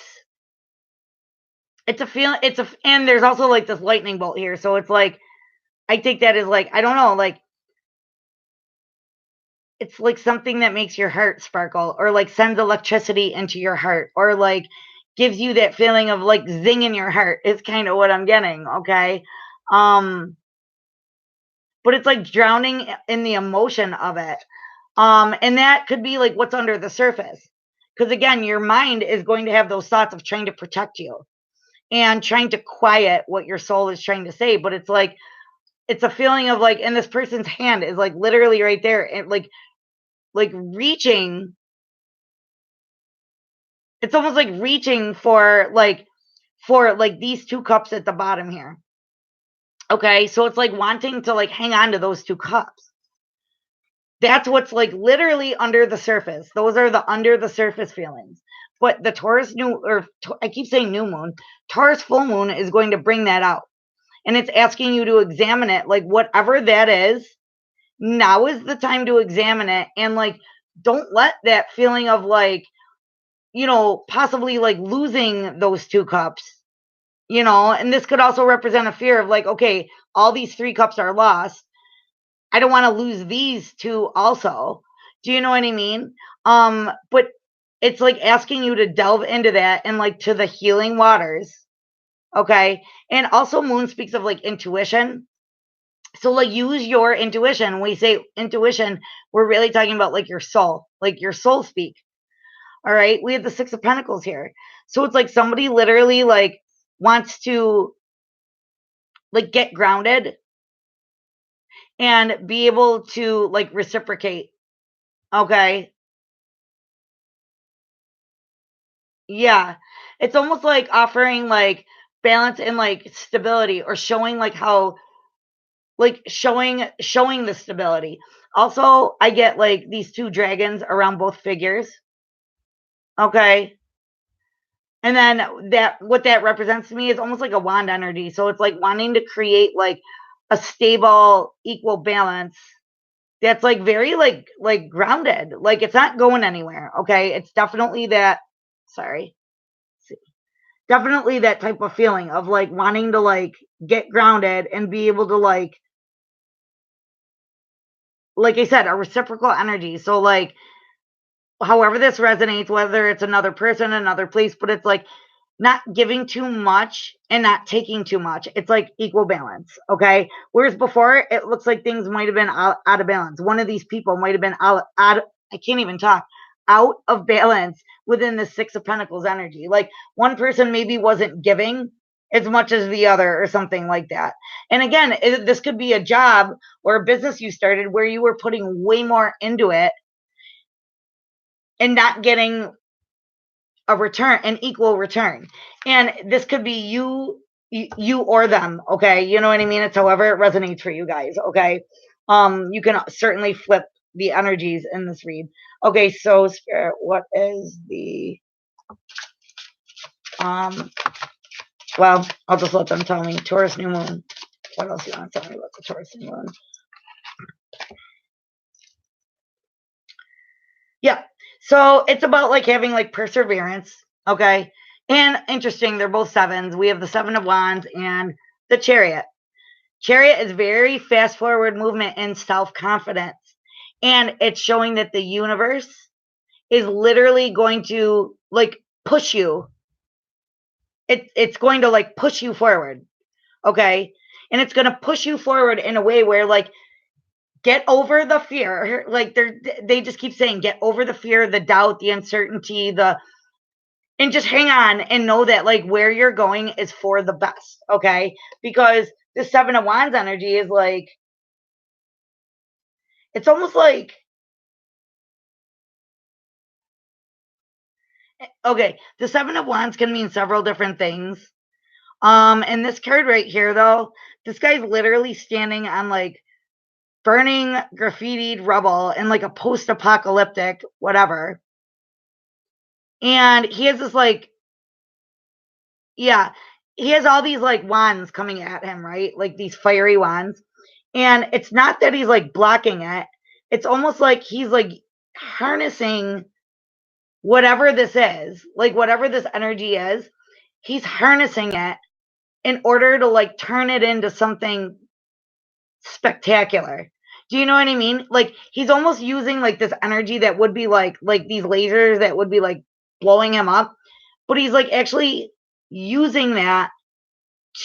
it's a feeling, and there's also like this lightning bolt here. So it's like I take that as like, I don't know, like it's like something that makes your heart sparkle, or like sends electricity into your heart, or like gives you that feeling of like zing in your heart is kind of what I'm getting. Okay. um but it's like drowning in the emotion of it. And that could be like what's under the surface. Because again, your mind is going to have those thoughts of trying to protect you and trying to quiet what your soul is trying to say. But it's like, it's a feeling of like, and this person's hand is like literally right there, and like reaching. It's almost like reaching for like these two cups at the bottom here. Okay, so it's like wanting to like hang on to those two cups. That's what's like literally under the surface. Those are the under the surface feelings. But the Taurus I keep saying new moon, Taurus full moon is going to bring that out. And it's asking you to examine it, like whatever that is. Now is the time to examine it, and like don't let that feeling of like, possibly like losing those two cups, and this could also represent a fear of like, okay, all these three cups are lost. I don't want to lose these two also. Do you know what I mean? But it's like asking you to delve into that and like to the healing waters. Okay. And also moon speaks of like intuition. So like use your intuition. When we say intuition, we're really talking about like your soul speak. All right. We have the Six of Pentacles here. So it's like somebody literally like wants to like get grounded and be able to like reciprocate. Okay. Yeah. It's almost like offering like balance and like stability, or showing like how like showing the stability. Also, I get like these two dragons around both figures. Okay. And then that what that represents to me is almost like a wand energy. So it's like wanting to create like a stable, equal balance that's like very like grounded. Like it's not going anywhere. Okay. It's definitely that, sorry. Definitely that type of feeling of like wanting to like get grounded and be able to like I said, a reciprocal energy. So like however this resonates, whether it's another person, another place, but it's like not giving too much and not taking too much. It's like equal balance. Okay. Whereas before, it looks like things might have been out of balance. One of these people might have been I can't even talk, out of balance within the Six of Pentacles energy. Like one person maybe wasn't giving as much as the other or something like that. And again, this could be a job or a business you started where you were putting way more into it and not getting a return, an equal return. And this could be you or them. Okay. You know what I mean? It's however it resonates for you guys. Okay. You can certainly flip the energies in this read. Okay. So Spirit, what is the, well, I'll just let them tell me. Taurus new moon. What else do you want to tell me about the Taurus new moon? Yeah. So it's about like having like perseverance. Okay. And interesting, they're both sevens. We have the Seven of Wands and the Chariot. Chariot is very fast forward movement and self confidence. And it's showing that the universe is literally going to like push you. It's going to like push you forward. Okay. And it's going to push you forward in a way where like get over the fear. Like they just keep saying, get over the fear, the doubt, the uncertainty, and just hang on and know that like where you're going is for the best. Okay. Because the Seven of Wands energy is like, it's almost like, okay, the Seven of Wands can mean several different things. And this card right here, though, this guy's literally standing on like burning graffitied rubble in like a post-apocalyptic whatever. And he has this like, yeah, he has all these like wands coming at him, right? Like these fiery wands. And it's not that he's like blocking it. It's almost like he's like harnessing whatever this is, like whatever this energy is, he's harnessing it in order to like turn it into something spectacular. Do you know what I mean? Like he's almost using like this energy that would be like these lasers that would be like blowing him up, but he's like actually using that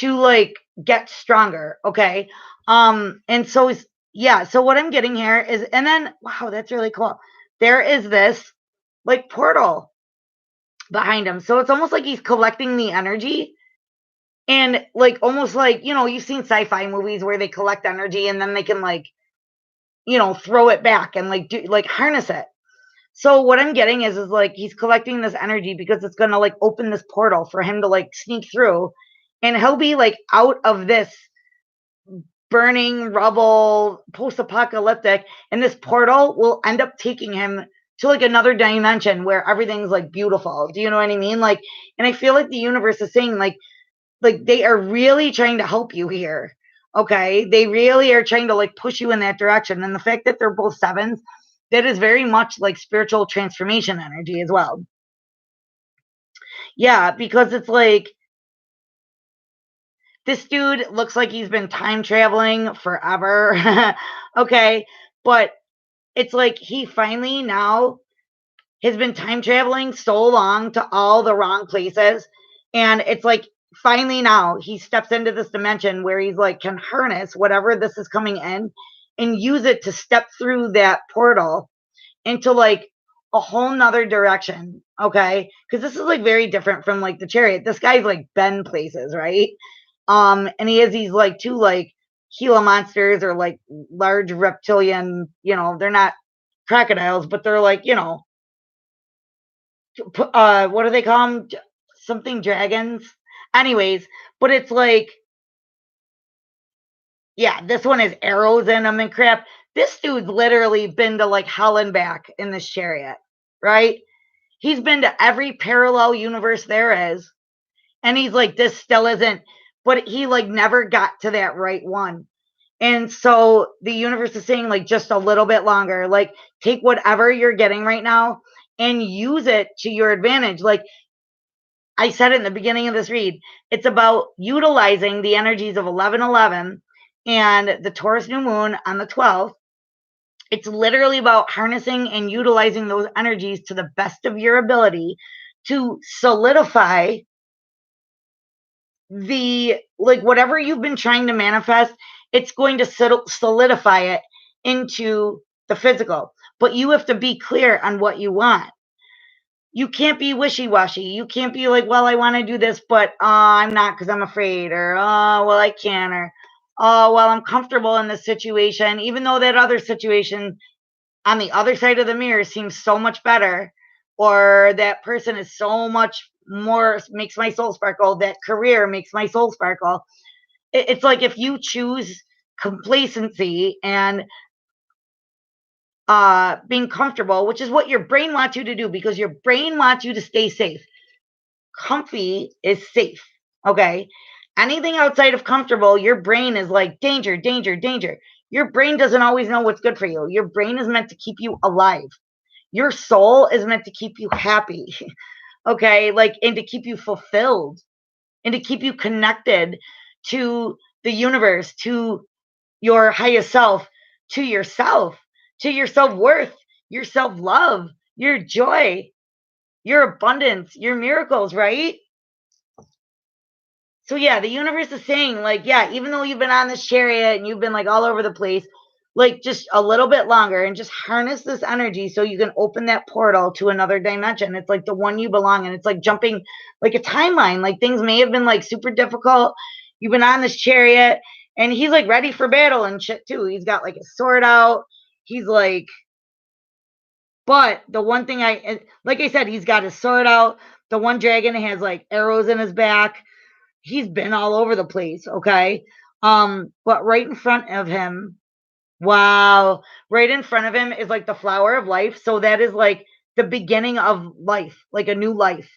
to like get stronger. Okay. And so Yeah, so what I'm getting here is, and then, wow, that's really cool. There is this like portal behind him. So it's almost like he's collecting the energy and like almost like, you've seen sci-fi movies where they collect energy and then they can like, throw it back and like do like harness it. So what I'm getting is like he's collecting this energy because it's gonna like open this portal for him to like sneak through, and he'll be like out of this burning rubble, post-apocalyptic, and this portal will end up taking him to like another dimension where everything's like beautiful. Do you know what I mean? Like, and I feel like the universe is saying like they are really trying to help you here. Okay, they really are trying to like push you in that direction, and the fact that they're both sevens, that is very much like spiritual transformation energy as well. Yeah, because it's like this dude looks like he's been time traveling forever. Okay, but it's like he finally now has been time traveling so long to all the wrong places. And it's like finally now he steps into this dimension where he's like can harness whatever this is coming in and use it to step through that portal into like a whole nother direction. Okay. Because this is like very different from like the chariot. This guy's like been places, right? And he has these like two like Gila monsters or like large reptilian, they're not crocodiles, but they're like, what do they call them? Something dragons. Anyways, but it's like, yeah, this one has arrows in them and crap. This dude's literally been to like hell and back in this chariot, right? He's been to every parallel universe there is. And he's like, this still isn't, but he like never got to that right one. And so the universe is saying, like, just a little bit longer. Like, take whatever you're getting right now and use it to your advantage. Like, I said it in the beginning of this read, it's about utilizing the energies of 1111 and the Taurus new moon on the 12th. It's literally about harnessing and utilizing those energies to the best of your ability to solidify the like whatever you've been trying to manifest, it's going to solidify it into the physical. But you have to be clear on what you want. You can't be wishy-washy. You can't be like, well, I want to do this, but I'm not because I'm afraid, or oh, well, I can, or oh, well, I'm comfortable in this situation, even though that other situation on the other side of the mirror seems so much better, or that person is so much more, makes my soul sparkle, that career makes my soul sparkle. It's like if you choose complacency and being comfortable, which is what your brain wants you to do because your brain wants you to stay safe. Comfy is safe. Okay. Anything outside of comfortable, your brain is like danger, danger, danger. Your brain doesn't always know what's good for you. Your brain is meant to keep you alive. Your soul is meant to keep you happy. Okay. Like, and to keep you fulfilled and to keep you connected to the universe, to your highest self, to yourself, to your self worth, your self love, your joy, your abundance, your miracles, right? So yeah, the universe is saying like, yeah, even though you've been on this chariot and you've been like all over the place, like just a little bit longer and just harness this energy so you can open that portal to another dimension. It's like the one you belong in. It's like jumping like a timeline. Like things may have been like super difficult. You've been on this chariot and he's like ready for battle and shit too. He's got like a sword out. He's like, but the one thing like I said, he's got his sword out. The one dragon has like arrows in his back. He's been all over the place, okay? But right in front of him, wow, right in front of him is like the flower of life. So that is like the beginning of life, like a new life,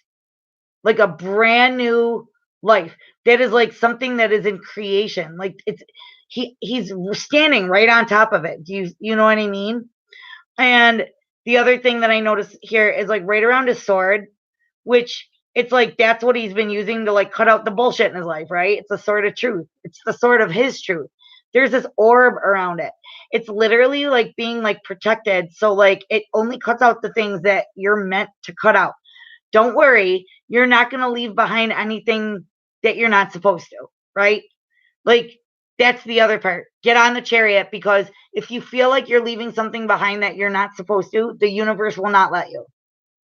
like a brand new life. That is like something that is in creation. Like it's he's standing right on top of it. Do you know what I mean? And the other thing that I noticed here is like right around his sword, which it's like that's what he's been using to like cut out the bullshit in his life, right? It's the sword of truth. It's the sword of his truth. There's this orb around it. It's literally like being like protected. So like it only cuts out the things that you're meant to cut out. Don't worry, you're not going to leave behind anything that you're not supposed to, right? Like That's the other part. Get on the chariot, because if you feel like you're leaving something behind that you're not supposed to, the universe will not let you.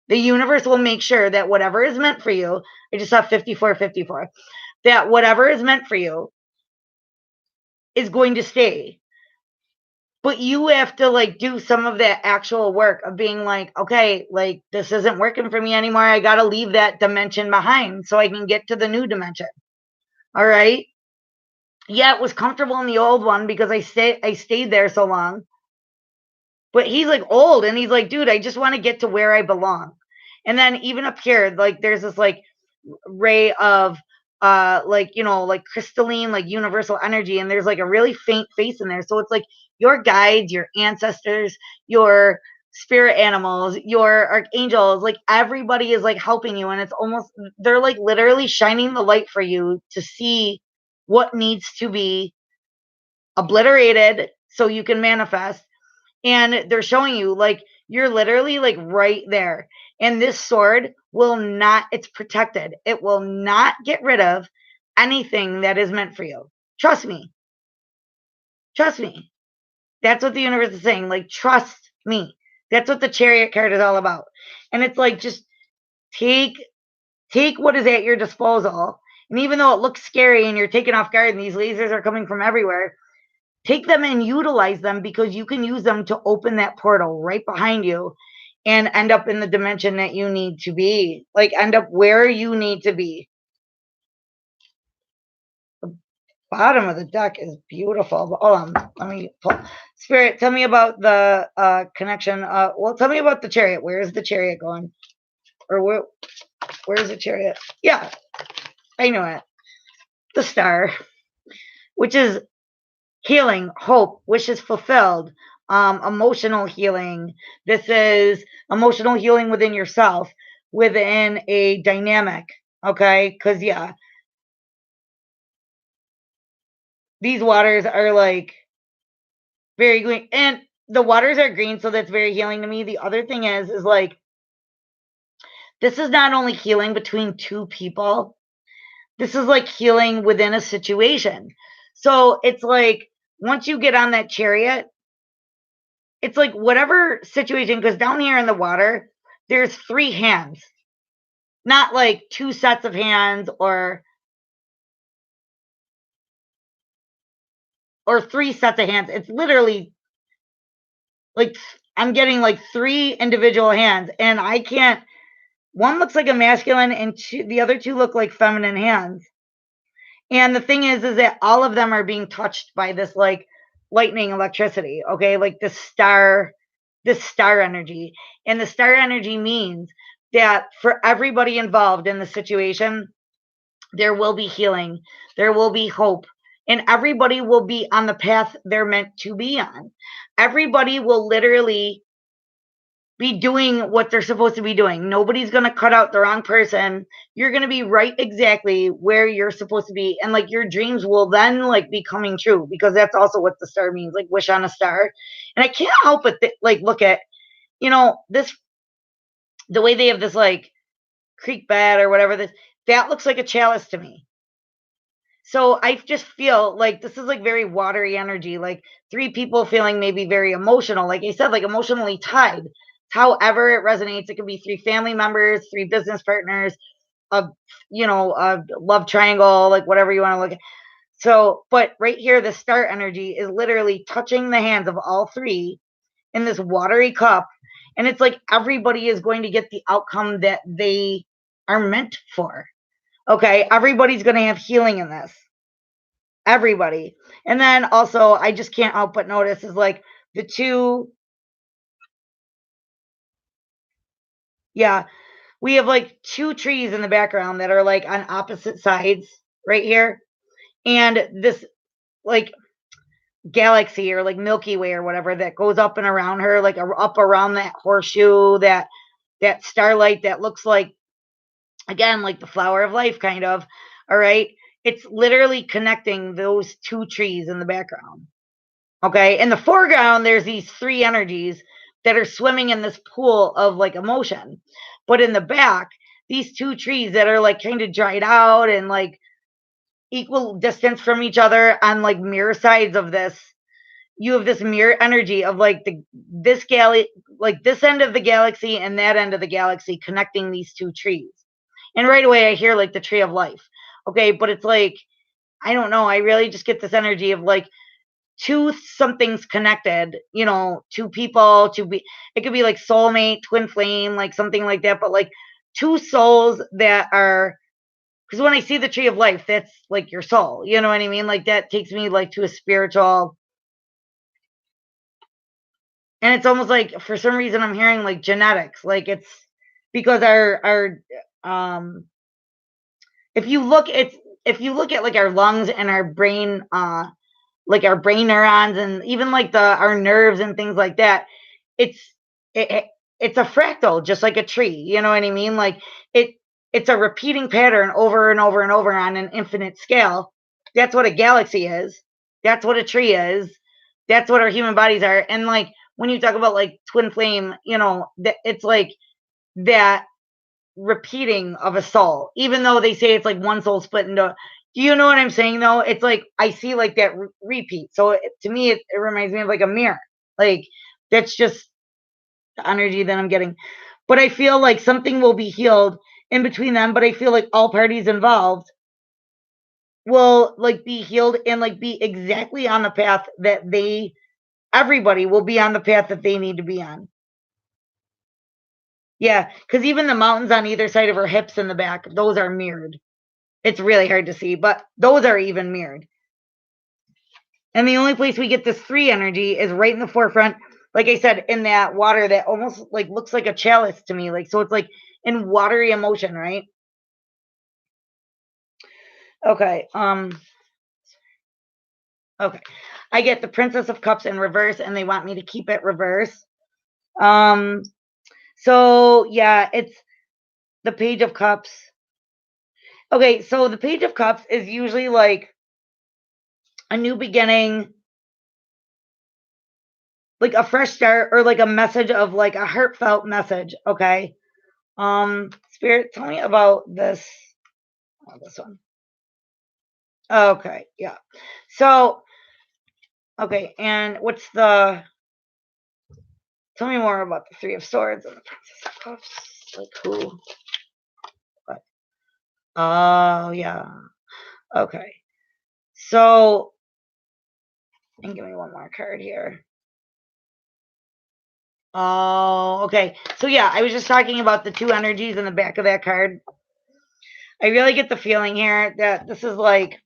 The universe will make sure that whatever is meant for you, I just saw 5454, that whatever is meant for you is going to stay. But you have to like do some of that actual work of being like, okay, like this isn't working for me anymore. I got to leave that dimension behind so I can get to the new dimension. All right. Yeah, it was comfortable in the old one because I stayed there so long. But he's like old and he's like, dude, I just want to get to where I belong. And then even up here, like there's this like ray of like, like crystalline, like universal energy, and there's like a really faint face in there. So it's like your guides, your ancestors, your spirit animals, your archangels, like everybody is like helping you, and it's almost, they're like literally shining the light for you to see what needs to be obliterated so you can manifest. And they're showing you like you're literally like right there, and this sword will not, it's protected, it will not get rid of anything that is meant for you. Trust me. Trust me. That's what the universe is saying, like trust me. That's what the chariot card is all about. And it's like, just take what is at your disposal, and even though it looks scary and you're taken off guard and these lasers are coming from everywhere, take them and utilize them, because you can use them to open that portal right behind you and end up in the dimension that you need to be. Like end up where you need to be. The bottom of the deck is beautiful. But hold on, let me pull. Spirit, tell me about the connection. Well, tell me about the chariot. Where is the chariot going? Or where's the chariot? Yeah, I know it. The star, which is healing, hope, wishes fulfilled, emotional healing. This is emotional healing within yourself, within a dynamic. Okay, because yeah, these waters are like very green, and the waters are green, so that's very healing to me. The other thing is like, this is not only healing between two people, this is like healing within a situation. So it's like once you get on that chariot, it's like whatever situation, because down here in the water, there's three hands, not like two sets of hands or three sets of hands. It's literally like I'm getting like three individual hands, and I can't. One looks like a masculine, and the other two look like feminine hands. And the thing is that all of them are being touched by this like lightning electricity. Okay, like this star energy, and the star energy means that for everybody involved in the situation, there will be healing, there will be hope, and everybody will be on the path they're meant to be on. Everybody will literally be doing what they're supposed to be doing. Nobody's going to cut out the wrong person. You're going to be right exactly where you're supposed to be. And like your dreams will then like be coming true, because that's also what the star means, like wish on a star. And I can't help but like look at, this, the way they have this like creek bed or whatever, this, that looks like a chalice to me. So I just feel like this is like very watery energy, like three people feeling maybe very emotional, like I said, like emotionally tied. However it resonates, it could be three family members, three business partners, a a love triangle, like whatever you want to look at. So, but right here, the star energy is literally touching the hands of all three in this watery cup, and it's like everybody is going to get the outcome that they are meant for. Okay, everybody's going to have healing in this. Everybody. And then also, I just can't help but notice is like the two, yeah, we have like two trees in the background that are like on opposite sides right here. And this like galaxy or like Milky Way or whatever that goes up and around her, like up around that horseshoe, that starlight that looks like, again, like the flower of life, kind of. All right. It's literally connecting those two trees in the background. Okay. In the foreground, there's these three energies that are swimming in this pool of like emotion. But in the back, these two trees that are like kind of dried out and like equal distance from each other on like mirror sides of this. You have this mirror energy of like like this end of the galaxy and that end of the galaxy connecting these two trees. And right away I hear like the tree of life. Okay, but it's like, I don't know, I really just get this energy of like two somethings connected, two people, it could be like soulmate, twin flame, like something like that, but like two souls that are, because when I see the tree of life, that's like your soul, you know what I mean? Like that takes me like to a spiritual, and it's almost like for some reason I'm hearing like genetics, like it's because our um if you look at like our lungs and our brain, like our brain neurons and even like our nerves and things like that, it's it, it's a fractal, just like a tree, you know what I mean? Like it it's a repeating pattern over and over and over on an infinite scale. That's what a galaxy is. That's what a tree is. That's what our human bodies are. And like when you talk about like twin flame, that it's like that repeating of a soul, even though they say it's like one soul split into. Do you know what I'm saying though? It's like I see like that repeat. So to me, it reminds me of like a mirror. Like that's just the energy that I'm getting. But I feel like something will be healed in between them. But I feel like all parties involved will like be healed and like be exactly on the path that everybody will be on the path that they need to be on. Yeah, because even the mountains on either side of her hips in the back, those are mirrored. It's really hard to see, but those are even mirrored. And the only place we get this three energy is right in the forefront, like I said, in that water that almost like looks like a chalice to me. Like so it's like in watery emotion, right? Okay. Okay. I get the Princess of Cups in reverse and they want me to keep it reverse. Um so yeah, it's the Page of Cups. Okay, so the Page of Cups is usually like a new beginning, like a fresh start, or like a message of like a heartfelt message. Okay. Spirit, tell me about this one. Okay, yeah. So, okay, and tell me more about the Three of Swords and the Princess of Cups. Like who? What? Oh, yeah. Okay. So, and give me one more card here. Oh, okay. So yeah, I was just talking about the two energies in the back of that card. I really get the feeling here that this is like,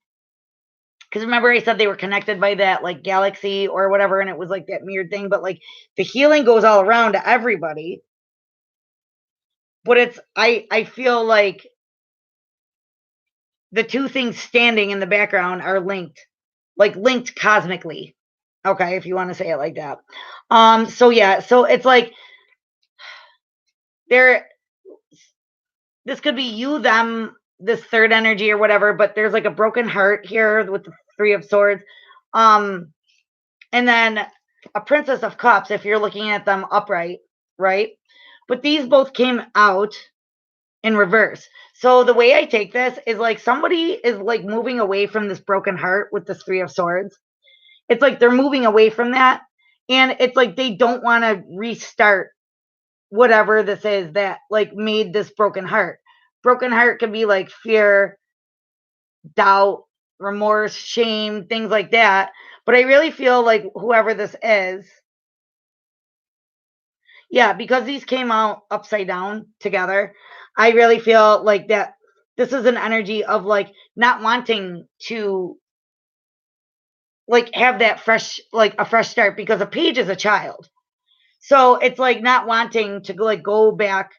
because remember I said they were connected by that like galaxy or whatever, and it was like that mirrored thing, but like the healing goes all around to everybody. But I feel like the two things standing in the background are linked, like linked cosmically. Okay, if you want to say it like that. So yeah, so it's like there this could be you, them, this third energy or whatever, but there's like a broken heart here with the Three of Swords. Um, and then a Princess of Cups if you're looking at them upright, right? But these both came out in reverse. So the way I take this is like somebody is like moving away from this broken heart with this Three of Swords. It's like they're moving away from that. And it's like they don't want to restart whatever this is that like made this broken heart. Broken heart could be like fear, doubt, remorse, shame, things like that. But I really feel like whoever this is, yeah, because these came out upside down together, I really feel like that this is an energy of like not wanting to like have that fresh, like a fresh start, because a page is a child. So it's like not wanting to like go back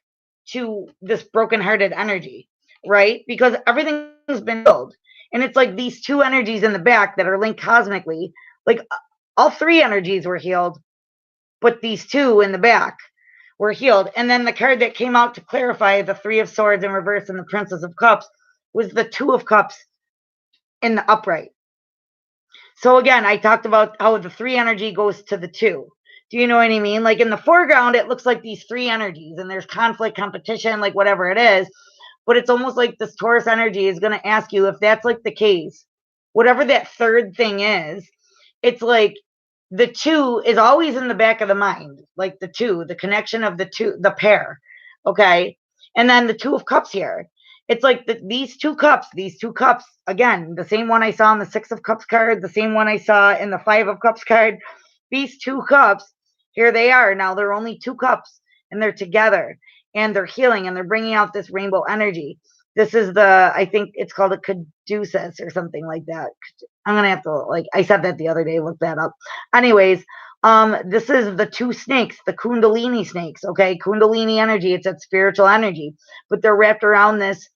to this brokenhearted energy, right? Because everything's been healed. And it's like these two energies in the back that are linked cosmically, like all three energies were healed, but these two in the back were healed. And then the card that came out to clarify the Three of Swords in reverse and the Princess of Cups was the Two of Cups in the upright. So again, I talked about how the three energy goes to the two. Do you know what I mean? Like in the foreground, it looks like these three energies and there's conflict, competition, like whatever it is. But it's almost like this Taurus energy is going to ask you, if that's like the case, whatever that third thing is, it's like the two is always in the back of the mind, like the two, the connection of the two, the pair. Okay. And then the Two of Cups here. It's like these two cups, again, the same one I saw in the Six of Cups card, the same one I saw in the Five of Cups card. These two cups, here they are. Now they're only two cups and they're together and they're healing and they're bringing out this rainbow energy. This is I think it's called a caduceus or something like that. I'm going to have to, like, I said that the other day, look that up. Anyways, this is the two snakes, the Kundalini snakes, okay? Kundalini energy, it's that spiritual energy, but they're wrapped around this,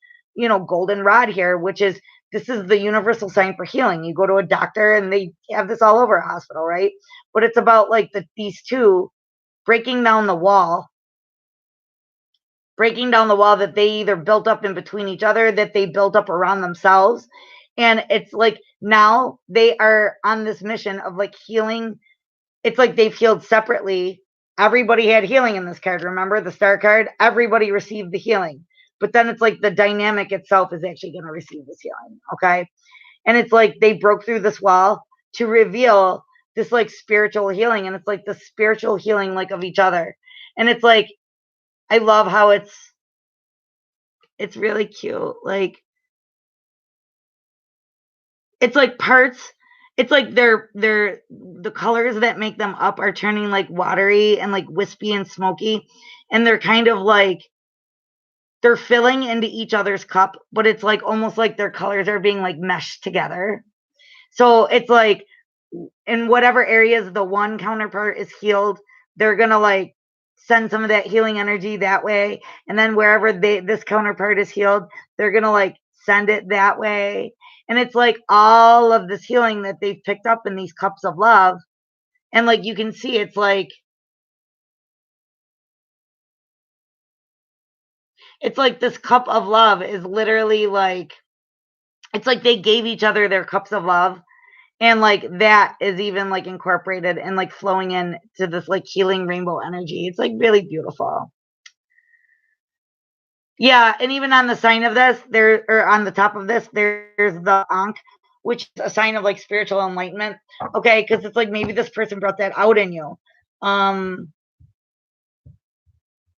golden rod here, this is the universal sign for healing. You go to a doctor and they have this all over a hospital, right? But it's about like these two breaking down the wall that they either built up in between each other, that they built up around themselves. And it's like now they are on this mission of like healing. It's like they've healed separately. Everybody had healing in this card. Remember the star card? Everybody received the healing. But then it's like the dynamic itself is actually going to receive this healing. Okay. And it's like they broke through this wall to reveal this like spiritual healing. And it's like the spiritual healing like of each other. And it's like, I love how it's really cute. Like, it's like parts, it's like the colors that make them up are turning like watery and like wispy and smoky. And they're kind of like, they're filling into each other's cup, but it's like almost like their colors are being like meshed together. So it's like in whatever areas the one counterpart is healed, they're going to like send some of that healing energy that way. And then wherever this counterpart is healed, they're going to like send it that way. And it's like all of this healing that they've picked up in these cups of love. And like you can see, it's like this cup of love is literally like, it's like they gave each other their cups of love. And like that is even like incorporated and like flowing in to this like healing rainbow energy. It's like really beautiful. Yeah, and even on the sign of this, or on the top of this, there's the Ankh, which is a sign of like spiritual enlightenment. Okay, because it's like maybe this person brought that out in you. All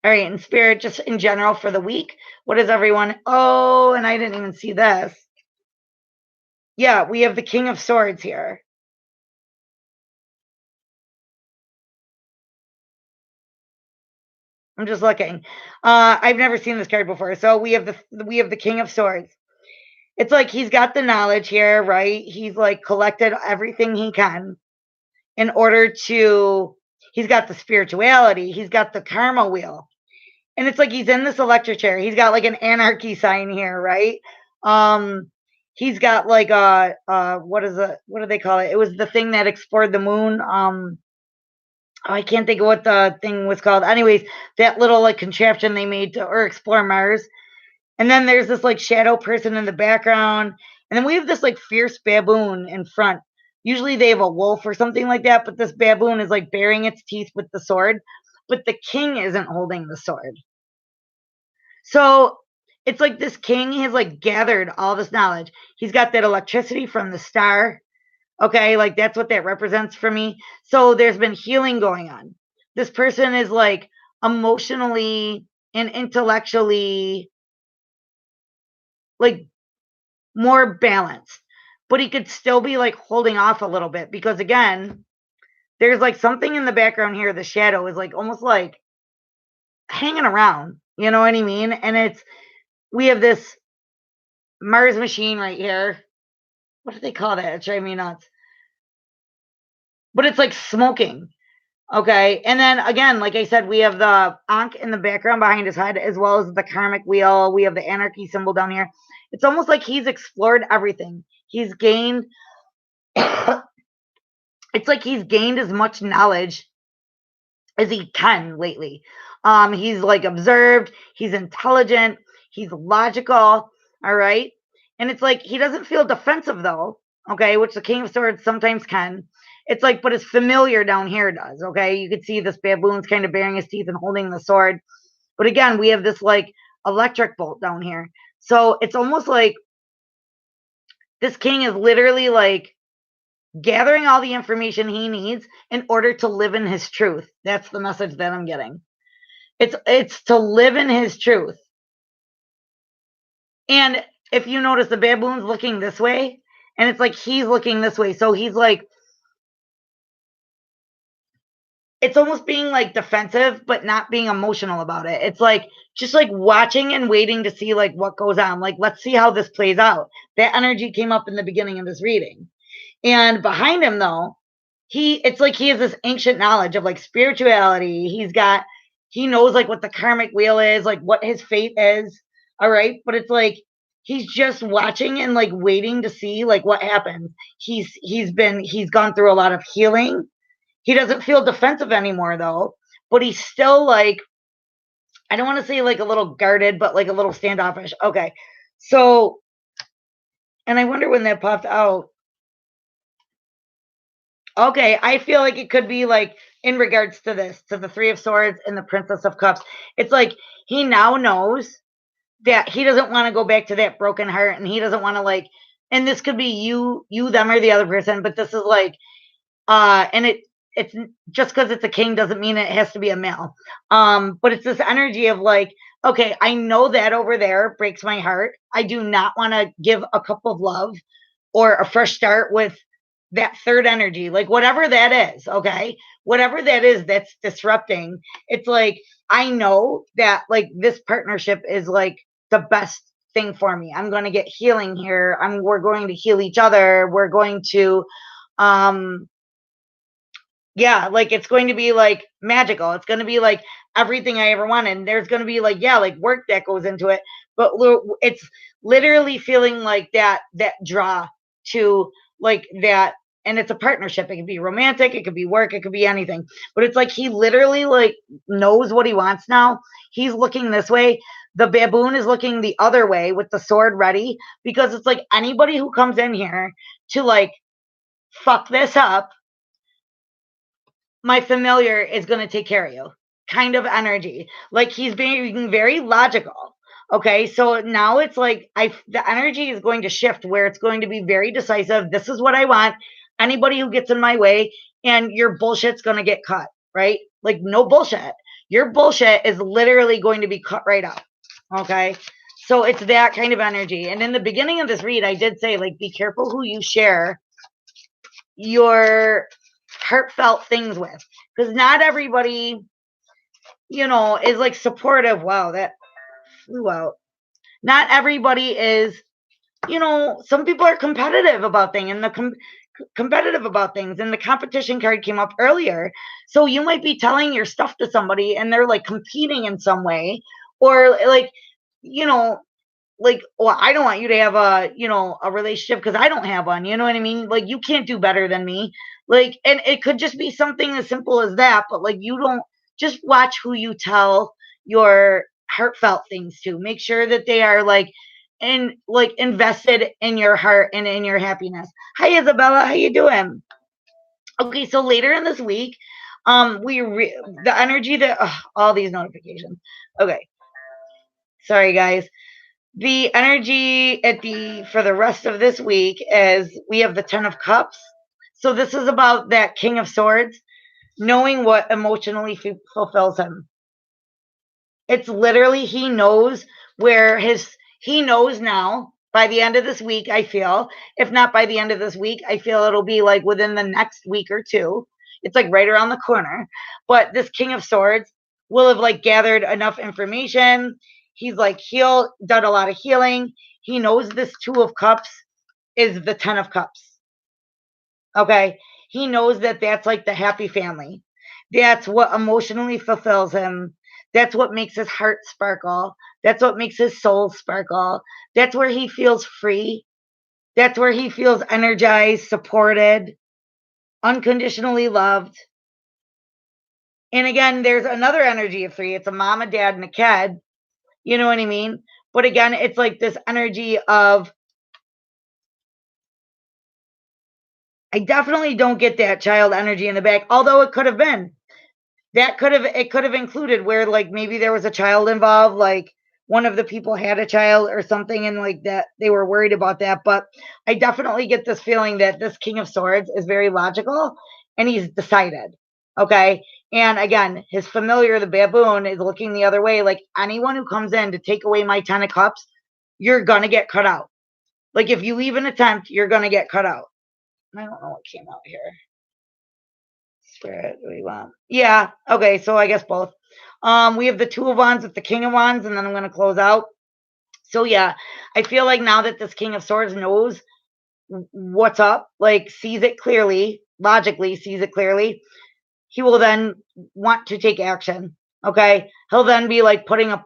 right, and spirit, just in general for the week, what is everyone? Oh, and I didn't even see this. Yeah, we have the King of Swords here. I'm just looking. I've never seen this card before. So we have the King of Swords. It's like he's got the knowledge here, right? He's like collected everything he can in order to. He's got the spirituality. He's got the karma wheel, and it's like he's in this electric chair. He's got like an anarchy sign here, right? He's got like what do they call it? It was the thing that explored the moon. I can't think of what the thing was called. Anyways, that little like contraption they made to or explore Mars. And then there's this like shadow person in the background. And then we have this like fierce baboon in front. Usually they have a wolf or something like that, but this baboon is like baring its teeth with the sword. But the king isn't holding the sword. So it's like this king has like gathered all this knowledge. He's got that electricity from the star. Okay, like that's what that represents for me. So there's been healing going on. This person is like emotionally and intellectually like more balanced, but he could still be like holding off a little bit because again, there's like something in the background here. The shadow is like almost like hanging around. You know what I mean? And we have this Mars machine right here. What do they call that? It's driving me nuts. But it's like smoking. Okay. And then again, like I said, we have the Ankh in the background behind his head, as well as the karmic wheel. We have the anarchy symbol down here. It's almost like he's explored everything. He's gained, it's like he's gained as much knowledge as he can lately. He's like observed, he's intelligent, he's logical. All right. And it's like he doesn't feel defensive though. Okay, which the King of Swords sometimes can. It's like, but his familiar down here does. Okay, you could see this baboon's kind of baring his teeth and holding the sword. But again, we have this like electric bolt down here. So it's almost like this king is literally like gathering all the information he needs in order to live in his truth. That's the message that I'm getting. It's to live in his truth. And if you notice, the baboon's looking this way, and it's like he's looking this way. So he's like, it's almost being like defensive, but not being emotional about it. It's like just like watching and waiting to see like what goes on. Like, let's see how this plays out. That energy came up in the beginning of this reading. And behind him, though, it's like he has this ancient knowledge of like spirituality. He knows like what the karmic wheel is, like what his fate is. All right. But it's like he's just watching and like waiting to see like what happens. He's gone through a lot of healing. He doesn't feel defensive anymore though, but he's still like, I don't want to say like a little guarded, but like a little standoffish. Okay. So, and I wonder when that popped out. Okay, I feel like it could be like in regards to this, to the Three of Swords and the Princess of Cups. It's like he now knows that he doesn't want to go back to that broken heart, and he doesn't want to like, and this could be you, them, or the other person, but this is like, and it's just because it's a king doesn't mean it has to be a male. But it's this energy of like, okay, I know that over there breaks my heart. I do not want to give a cup of love or a fresh start with that third energy, like whatever that is, okay? Whatever that is that's disrupting, it's like I know that like this partnership is like the best thing for me. I'm going to get healing here. We're going to heal each other. We're going to um yeah, like it's going to be like magical. It's going to be like everything I ever wanted. And there's going to be like, yeah, like work that goes into it. But it's literally feeling like that draw to like that. And it's a partnership. It could be romantic, it could be work, it could be anything. But it's like he literally like knows what he wants now. He's looking this way. The baboon is looking the other way with the sword ready because it's like anybody who comes in here to like fuck this up, my familiar is going to take care of you kind of energy. Like he's being very logical. Okay, so now it's like the energy is going to shift where it's going to be very decisive. This is what I want. Anybody who gets in my way, and your bullshit's going to get cut, right? Like no bullshit. Your bullshit is literally going to be cut right up. Okay, so it's that kind of energy. And in the beginning of this read, I did say like be careful who you share your heartfelt things with, because not everybody is like supportive. Wow, that flew out. Not everybody is, some people are competitive about things, and competitive about things, and the competition card came up earlier. So you might be telling your stuff to somebody and they're like competing in some way, or like, you know like, well, I don't want you to have a relationship because I don't have one. You know what I mean? Like, you can't do better than me. Like, and it could just be something as simple as that. But like, you don't just watch who you tell your heartfelt things to. Make sure that they are like invested in your heart and in your happiness. Hi, Isabella. How you doing? Okay, so later in this week, the energy that all these notifications. Okay, sorry guys. The energy for the rest of this week is we have the 10 of Cups. So this is about that King of Swords, knowing what emotionally fulfills him. It's literally he knows he knows now by the end of this week, I feel. If not by the end of this week, I feel it'll be like within the next week or two. It's like right around the corner. But this King of Swords will have like gathered enough information. He's like done a lot of healing. He knows this Two of Cups is the 10 of Cups. Okay. He knows that that's like the happy family. That's what emotionally fulfills him. That's what makes his heart sparkle. That's what makes his soul sparkle. That's where he feels free. That's where he feels energized, supported, unconditionally loved. And again, there's another energy of three. It's a mom, a dad, and a kid. You know what I mean? But again, it's like this energy of, I definitely don't get that child energy in the back, although it could have been. It could have included where like maybe there was a child involved, like one of the people had a child or something, and like that they were worried about that. But I definitely get this feeling that this King of Swords is very logical and he's decided. Okay. And again, his familiar, the baboon, is looking the other way. Like anyone who comes in to take away my 10 of cups, you're going to get cut out. Like if you even attempt, you're going to get cut out. I don't know what came out here. Spirit, what do we want? Yeah. Okay. So I guess both. We have the Two of Wands with the King of Wands, and then I'm going to close out. So yeah, I feel like now that this King of Swords knows what's up, like sees it clearly, logically sees it clearly, he will then want to take action. Okay. He'll then be like putting up,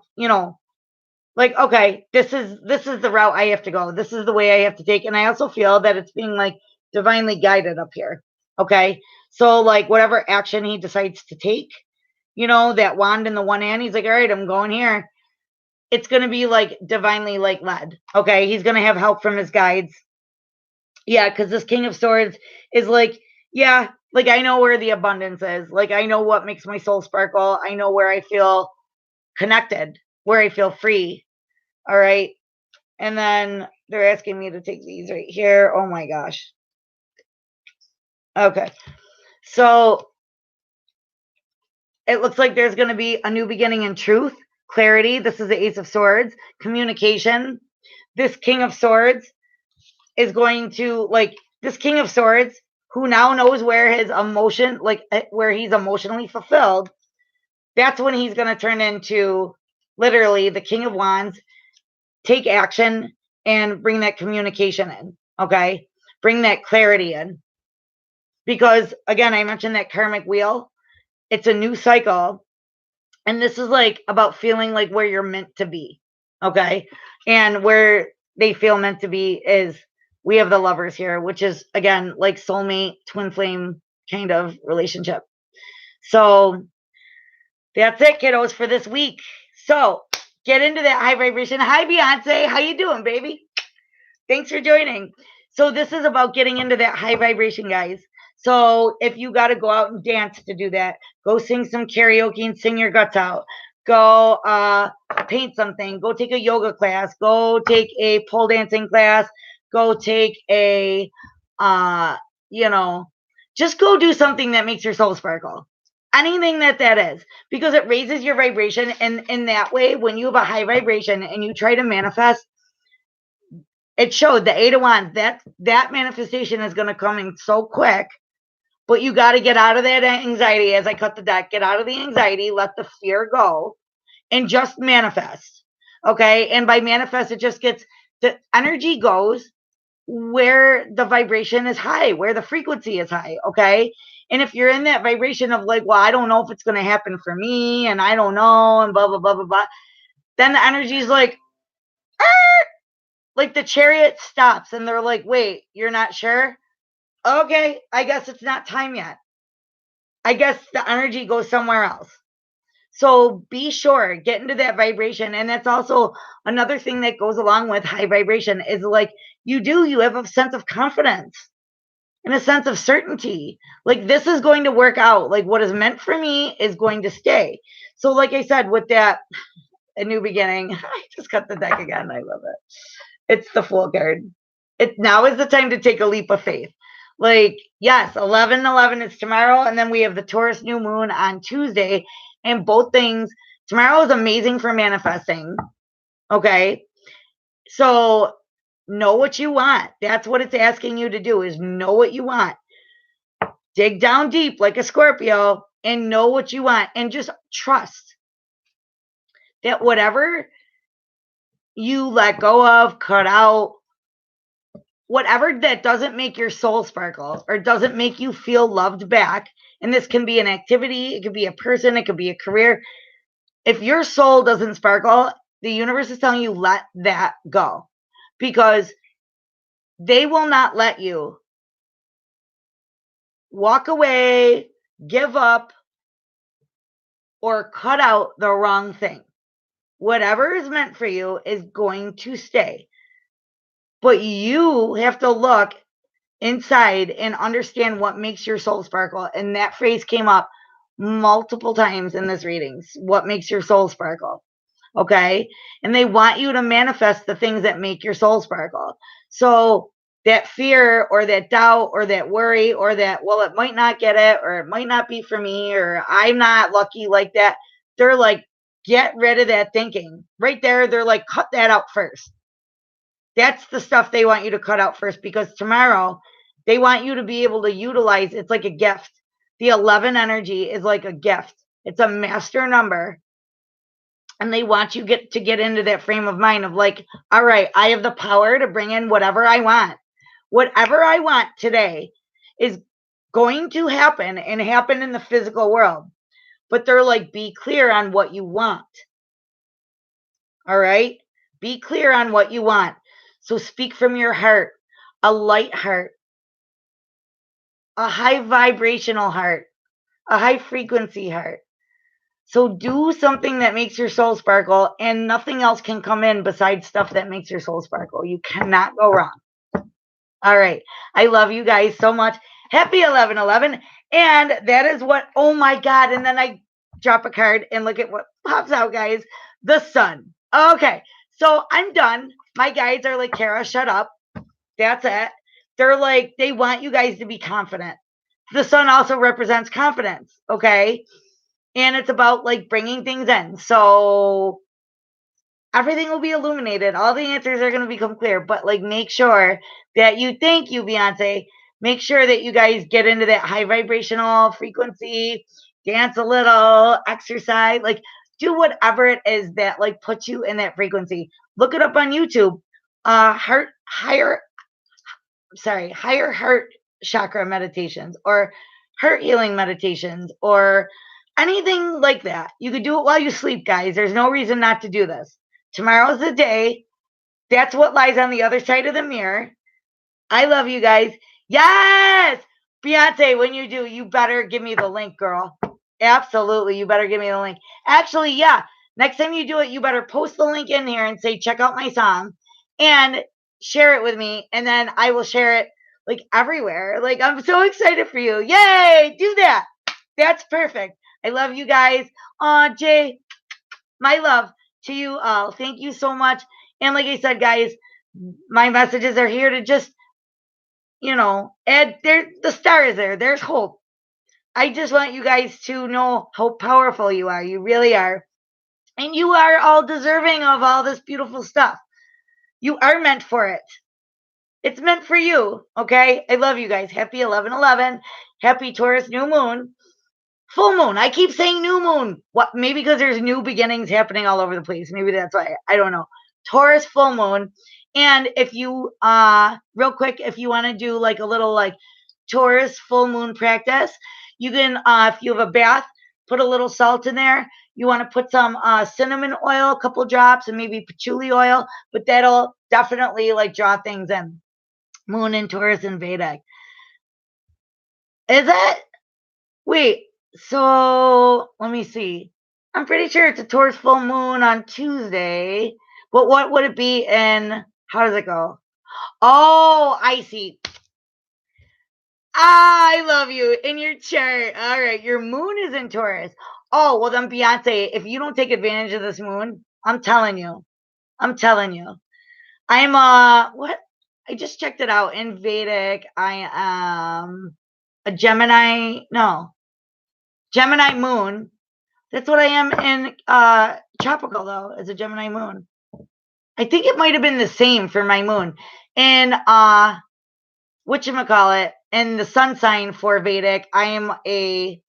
like, okay, this is the route I have to go. This is the way I have to take. And I also feel that it's being like divinely guided up here. Okay. So like whatever action he decides to take, that wand in the one hand, he's like, all right, I'm going here. It's going to be like divinely like led. Okay. He's going to have help from his guides. Yeah. Cause this King of Swords is like, yeah, like I know where the abundance is. Like I know what makes my soul sparkle. I know where I feel connected, where I feel free. All right. And then they're asking me to take these right here. Oh my gosh. Okay. So it looks like there's going to be a new beginning in truth, clarity. This is the Ace of Swords, communication. This King of Swords is going to, like, this King of Swords who now knows where his emotion, like where he's emotionally fulfilled. That's when he's going to turn into literally the King of Wands, take action and bring that communication in. Okay. Bring that clarity in. Because again, I mentioned that karmic wheel. It's a new cycle. And this is like about feeling like where you're meant to be. Okay. And where they feel meant to be is we have the Lovers here, which is again like soulmate, twin flame kind of relationship. So that's it, kiddos, for this week. So get into that high vibration. Hi, Beyonce. How you doing, baby? Thanks for joining. So this is about getting into that high vibration, guys. So if you got to go out and dance to do that, go sing some karaoke and sing your guts out. Go paint something. Go take a yoga class. Go take a pole dancing class. Go take a, just go do something that makes your soul sparkle. Anything that is, because it raises your vibration. And in that way, when you have a high vibration and you try to manifest, it showed the 8 of Wands, that manifestation is going to come in so quick, but you got to get out of that anxiety. As I cut the deck, get out of the anxiety, let the fear go, and just manifest. Okay. And by manifest, it just gets, the energy goes where the vibration is high, where the frequency is high. Okay. And if you're in that vibration of like, well, I don't know if it's going to happen for me, and I don't know, and blah, blah, blah, blah, blah, then the energy is like, like the chariot stops and they're like, wait, you're not sure? Okay, I guess it's not time yet. I guess the energy goes somewhere else. So be sure, get into that vibration. And that's also another thing that goes along with high vibration is like you have a sense of confidence and a sense of certainty. Like this is going to work out. Like what is meant for me is going to stay. So like I said, with that, a new beginning, I just cut the deck again. I love it. It's the Fool card. Now is the time to take a leap of faith. Like, yes, 11/11 is tomorrow, and then we have the Taurus new moon on Tuesday, and both things. Tomorrow is amazing for manifesting. Okay, so know what you want. That's what it's asking you to do: is know what you want. Dig down deep like a Scorpio and know what you want, and just trust that whatever you let go of, cut out, whatever that doesn't make your soul sparkle or doesn't make you feel loved back. And this can be an activity, it could be a person, it could be a career. If your soul doesn't sparkle, the universe is telling you let that go, because they will not let you walk away, give up, or cut out the wrong thing. Whatever is meant for you is going to stay. But you have to look inside and understand what makes your soul sparkle. And that phrase came up multiple times in this readings. What makes your soul sparkle? okay? And they want you to manifest the things that make your soul sparkle. So that fear or that doubt or that worry or that, well, it might not get it or it might not be for me or I'm not lucky like that, they're like, get rid of that thinking. Right there, they're like, cut that out first. That's the stuff they want you to cut out first, because tomorrow they want you to be able to utilize, it's like a gift. The 11 energy is like a gift. It's a master number. And they want you to get into that frame of mind of like, all right, I have the power to bring in whatever I want. Whatever I want today is going to happen and happen in the physical world. But they're like, be clear on what you want. All right? Be clear on what you want. So speak from your heart, a light heart, a high vibrational heart, a high frequency heart. So do something that makes your soul sparkle, and nothing else can come in besides stuff that makes your soul sparkle. You cannot go wrong. All right. I love you guys so much. Happy 11/11. And that is what, oh my God. And then I drop a card and look at what pops out, guys. The sun. Okay. So I'm done. My guides are like, Kara, shut up. That's it. They're like, they want you guys to be confident. The sun also represents confidence. Okay. And it's about like bringing things in. So everything will be illuminated. All the answers are going to become clear, but like make sure that you, thank you, Beyonce. Make sure that you guys get into that high vibrational frequency, dance a little, exercise, like do whatever it is that like puts you in that frequency. Look it up on YouTube. Higher heart chakra meditations or heart healing meditations or anything like that. You could do it while you sleep, guys. There's no reason not to do this. Tomorrow's the day. That's what lies on the other side of the mirror. I love you guys. Yes! Beyonce, when you do, you better give me the link, girl. Absolutely. You better give me the link. Actually, yeah. Next time you do it, you better post the link in here and say, check out my song and share it with me. And then I will share it like everywhere. Like, I'm so excited for you. Yay! Do that. That's perfect. I love you guys. Jay, my love to you all. Thank you so much. And like I said, guys, my messages are here to just, add there. The star is there. There's hope. I just want you guys to know how powerful you are. You really are. And you are all deserving of all this beautiful stuff. You are meant for it. It's meant for you. Okay. I love you guys. Happy 11/11. Happy Taurus new moon. Full moon. I keep saying new moon. What? Maybe because there's new beginnings happening all over the place. Maybe that's why. I don't know. Taurus full moon. And if you real quick, if you want to do like a little like Taurus full moon practice, you can if you have a bath, put a little salt in there. You want to put some cinnamon oil, a couple drops, and maybe patchouli oil, but that'll definitely like draw things in. Moon in Taurus and Vedic. Is it? Wait, so let me see. I'm pretty sure it's a Taurus full moon on Tuesday. But what would it be in? How does it go? Oh, I see. I love you in your chart. All right, your moon is in Taurus. Oh, well then Beyonce, if you don't take advantage of this moon, I'm telling you. I'm telling you. I'm what? I just checked it out in Vedic. I am a Gemini. No, Gemini moon. That's what I am in tropical though, as a Gemini moon. I think it might have been the same for my moon. And whatchamacallit, and the sun sign for Vedic, I am I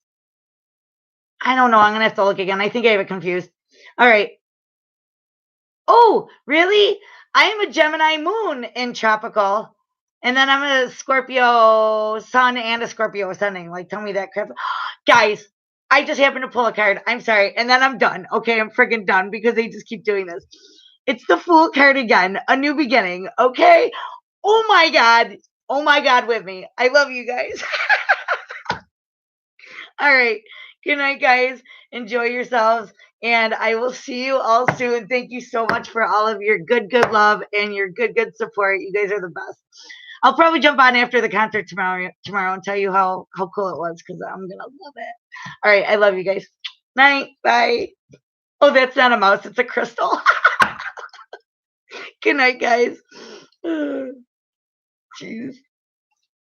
don't know, I'm gonna have to look again. I think I have it confused. All right. Oh, really? I am a Gemini moon in tropical. And then I'm a Scorpio sun and a Scorpio ascending. Like, tell me that crap. Guys, I just happened to pull a card. I'm sorry. And then I'm done. Okay, I'm freaking done because they just keep doing this. It's the Fool card again. A new beginning. Okay. Oh my God. Oh my God with me. I love you guys. All right. Good night, guys. Enjoy yourselves. And I will see you all soon. Thank you so much for all of your good love and your good support. You guys are the best. I'll probably jump on after the concert tomorrow and tell you how cool it was because I'm gonna love it. All right, I love you guys. Night. Bye. Oh, that's not a mouse, it's a crystal. Good night, guys. Jeez.